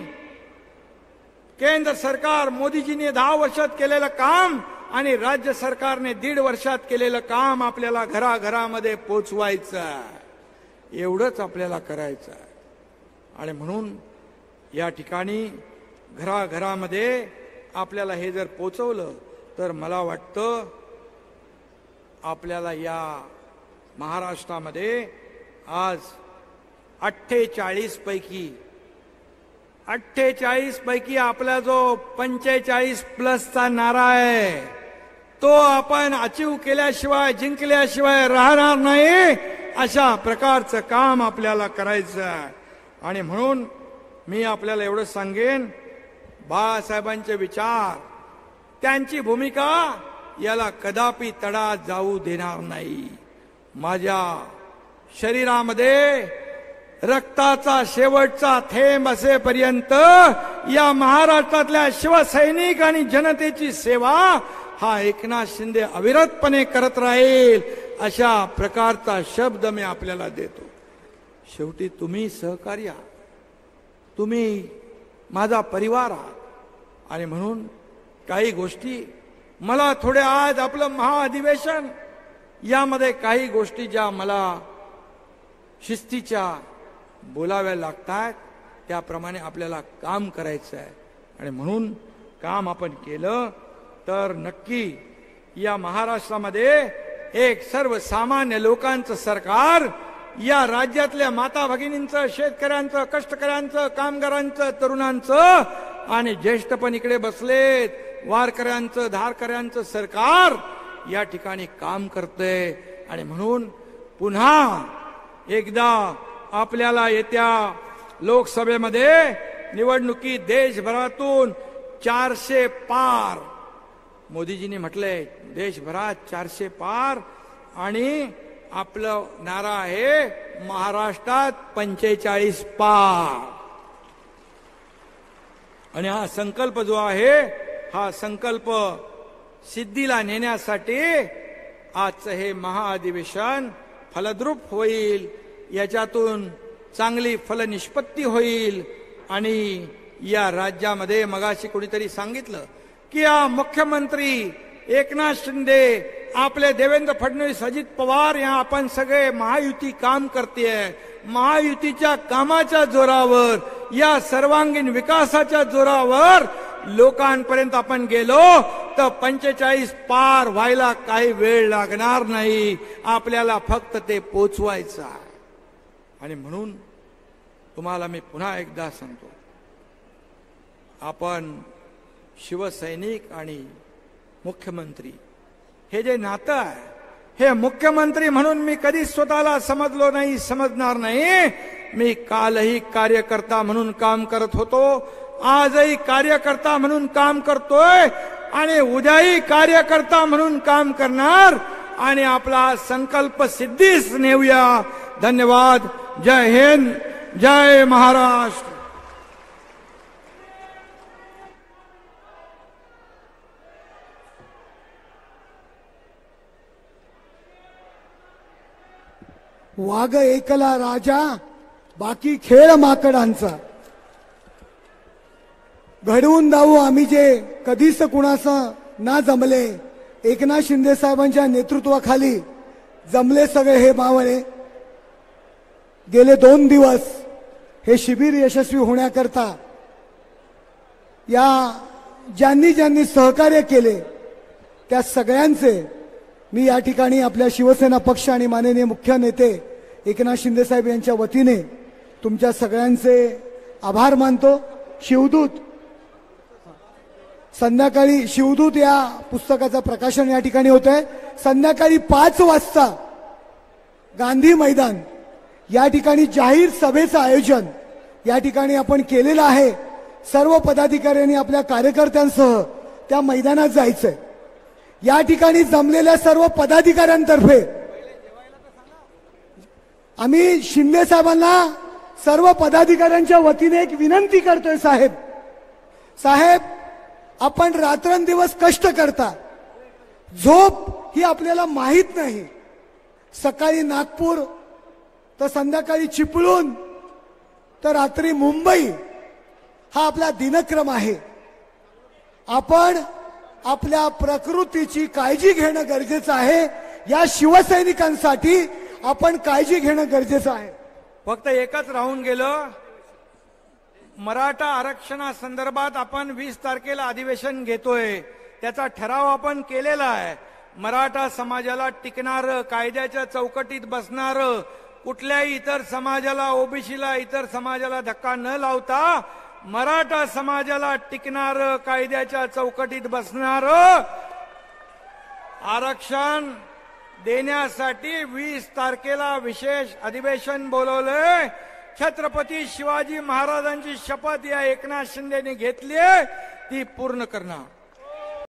केंद्र सरकार मोदीजींनी 10 वर्षात केलेलं काम आणि राज्य सरकारने 1.5 वर्षात केलेलं काम आपल्याला घराघरामध्ये पोचवायचं, एवढंच आपल्याला करायचं. आणि म्हणून या ठिकाणी घराघरामध्ये आपल्याला हे जर पोचवलं तर मला वाटतं आपल्याला या महाराष्ट्रामध्ये आज 48 पैकी आपला जो 45+ नारा आहे तो आपण अचीव केल्याशिवाय, जिंकल्याशिवाय राहणार नाही. अशा प्रकारचं काम आपल्याला करायचं आहे. आणि म्हणून मी आपल्याला एवढं सांगेन, बाळासाहेबांचे विचार, त्यांची भूमिका याला कदापि तडा जाऊ देणार नाही. माझ्या शरीरामध्ये रक्ताचा शेवटचा थेंब असेपर्यंत या महाराष्ट्रातल्या शिवसैनिक आणि जनतेची सेवा हा एकनाथ शिंदे अविरतपणे करत राहील, अशा प्रकारचा शब्द मी आपल्याला देतो. शेवटी तुम्ही सहकार्य आहात, तुम्ही माझा परिवार आहात. आणि म्हणून काही गोष्टी मला थोड्या, आज आपलं महाअधिवेशन, यामध्ये काही गोष्टी ज्या मला शिस्तीच्या बोलाव्या लागतात, त्याप्रमाणे आपल्याला काम करायचं आहे. आणि म्हणून काम आपण केलं तर नक्की या महाराष्ट्रामध्ये एक सर्वसामान्य लोकांचं सरकार या राज्यातल्या माता भगिनींचं, शेतकऱ्यांचं, कष्टकऱ्यांचं, कामगारांचं, तरुणांचं आणि ज्येष्ठ पण इकडे बसलेत, वारकऱ्यांचं, धारकऱ्यांचं सरकार या ठिकाणी काम करतंय. आणि म्हणून पुन्हा एकदा आपल्याला येत्या लोकसभेमध्ये निवडणुकीत देशभरातून 400 पार, मोदीजींनी म्हटलंय देशभरात 400 पार, आणि आपलं नारा आहे महाराष्ट्रात 45 पार. आणि हा संकल्प जो आहे, हा संकल्प सिद्धीला नेण्यासाठी आजचं हे महाअधिवेशन फलद्रूप होईल, याच्यातून चांगली फलनिष्पत्ती होईल. आणि या राज्यामध्ये मगाशी कोणीतरी सांगितलं की या मुख्यमंत्री एकनाथ शिंदे, आपले देवेंद्र फडणवीस, अजित पवार, या आपण सगळे महायुती काम करतेय. महायुतीच्या कामाच्या जोरावर, या सर्वांगीण विकासाच्या जोरावर लोकांपर्यंत आपण गेलो तर 45 पार व्हायला काही वेळ लागणार नाही. आपल्याला फक्त ते पोचवायचं आहे. आणि म्हणून तुम्हाला मी पुन्हा एकदा सांगतो, आपण शिवसैनिक आणि मुख्यमंत्री हे जे नातं आहे, हे मुख्यमंत्री म्हणून मी कधी स्वतःला समजलो नाही, समजणार नाही. मी कालही कार्यकर्ता म्हणून काम करत होतो, आजही कार्यकर्ता म्हणून काम करतोय आणि उद्याही कार्यकर्ता म्हणून काम करणार. आणि आपला संकल्प सिद्धीस नेऊया. धन्यवाद. जय हिंद, जय महाराष्ट्र. वाघ एकला राजा, बाकी खेळ माकडांचा. घडवून दाऊ आम्ही जे कधीच कुणाचं ना जमले, एकनाथ शिंदे साहेबांच्या नेतृत्वाखाली जमले सगळे हे मावळे. गेले 2 दिवस हे शिबिर यशस्वी होण्याकरता या ज्यांनी ज्यांनी सहकार्य केले त्या सगळ्यांचे मी या ठिकाणी आपल्या शिवसेना पक्ष आणि माननीय मुख्य नेते एकनाथ शिंदे साहेब यांच्या वतीने तुमच्या सगळ्यांचे आभार मानतो. शिवदूत, संध्याकाळी शिवदूत या पुस्तकाचं प्रकाशन या ठिकाणी होतंय. संध्याकाळी 5 वाजता गांधी मैदान या ठिकाणी जाहीर सभेचं आयोजन या ठिकाणी आपण केलेलं आहे. सर्व पदाधिकाऱ्यांनी आपल्या कार्यकर्त्यांसह त्या मैदानात जायचंय. या ठिकाणी जमलेल्या सर्व पदाधिकाऱ्यांतर्फे आम्ही शिंदे साहेबांना सर्व पदाधिकाऱ्यांच्या वतीने एक विनंती करतोय. साहेब, आपण रात्रंदिवस कष्ट करता, झोप ही आपल्याला माहित नाही. सकाळी नागपूर तर संध्याकाळी चिपळूण तर रात्री मुंबई हा आपला दिनक्रम आहे. आपण आपल्या प्रकृतीची काळजी घेणं गरजेचं आहे. या शिवसैनिकांसाठी आपण काळजी घेणं गरजेचं आहे. फक्त एकच राहून गेलं, मराठा आरक्षणासंदर्भात आपण 20 तारखेला अधिवेशन घेतोय, त्याचा ठराव आपण केलेला आहे. मराठा समाजाला टिकणारं, कायद्याच्या चौकटीत बसणारं, कुठल्याही इतर समाजाला, ओबीसीला, इतर समाजाला धक्का न लावता मराठा समाजाला टिकणारं, कायद्याच्या चौकटीत बसणारं आरक्षण देण्यासाठी 20 तारखेला विशेष अधिवेशन बोलवलंय. छत्रपती शिवाजी महाराजांची शपथ या एकनाथ शिंदेने घेतली, ती पूर्ण करणार.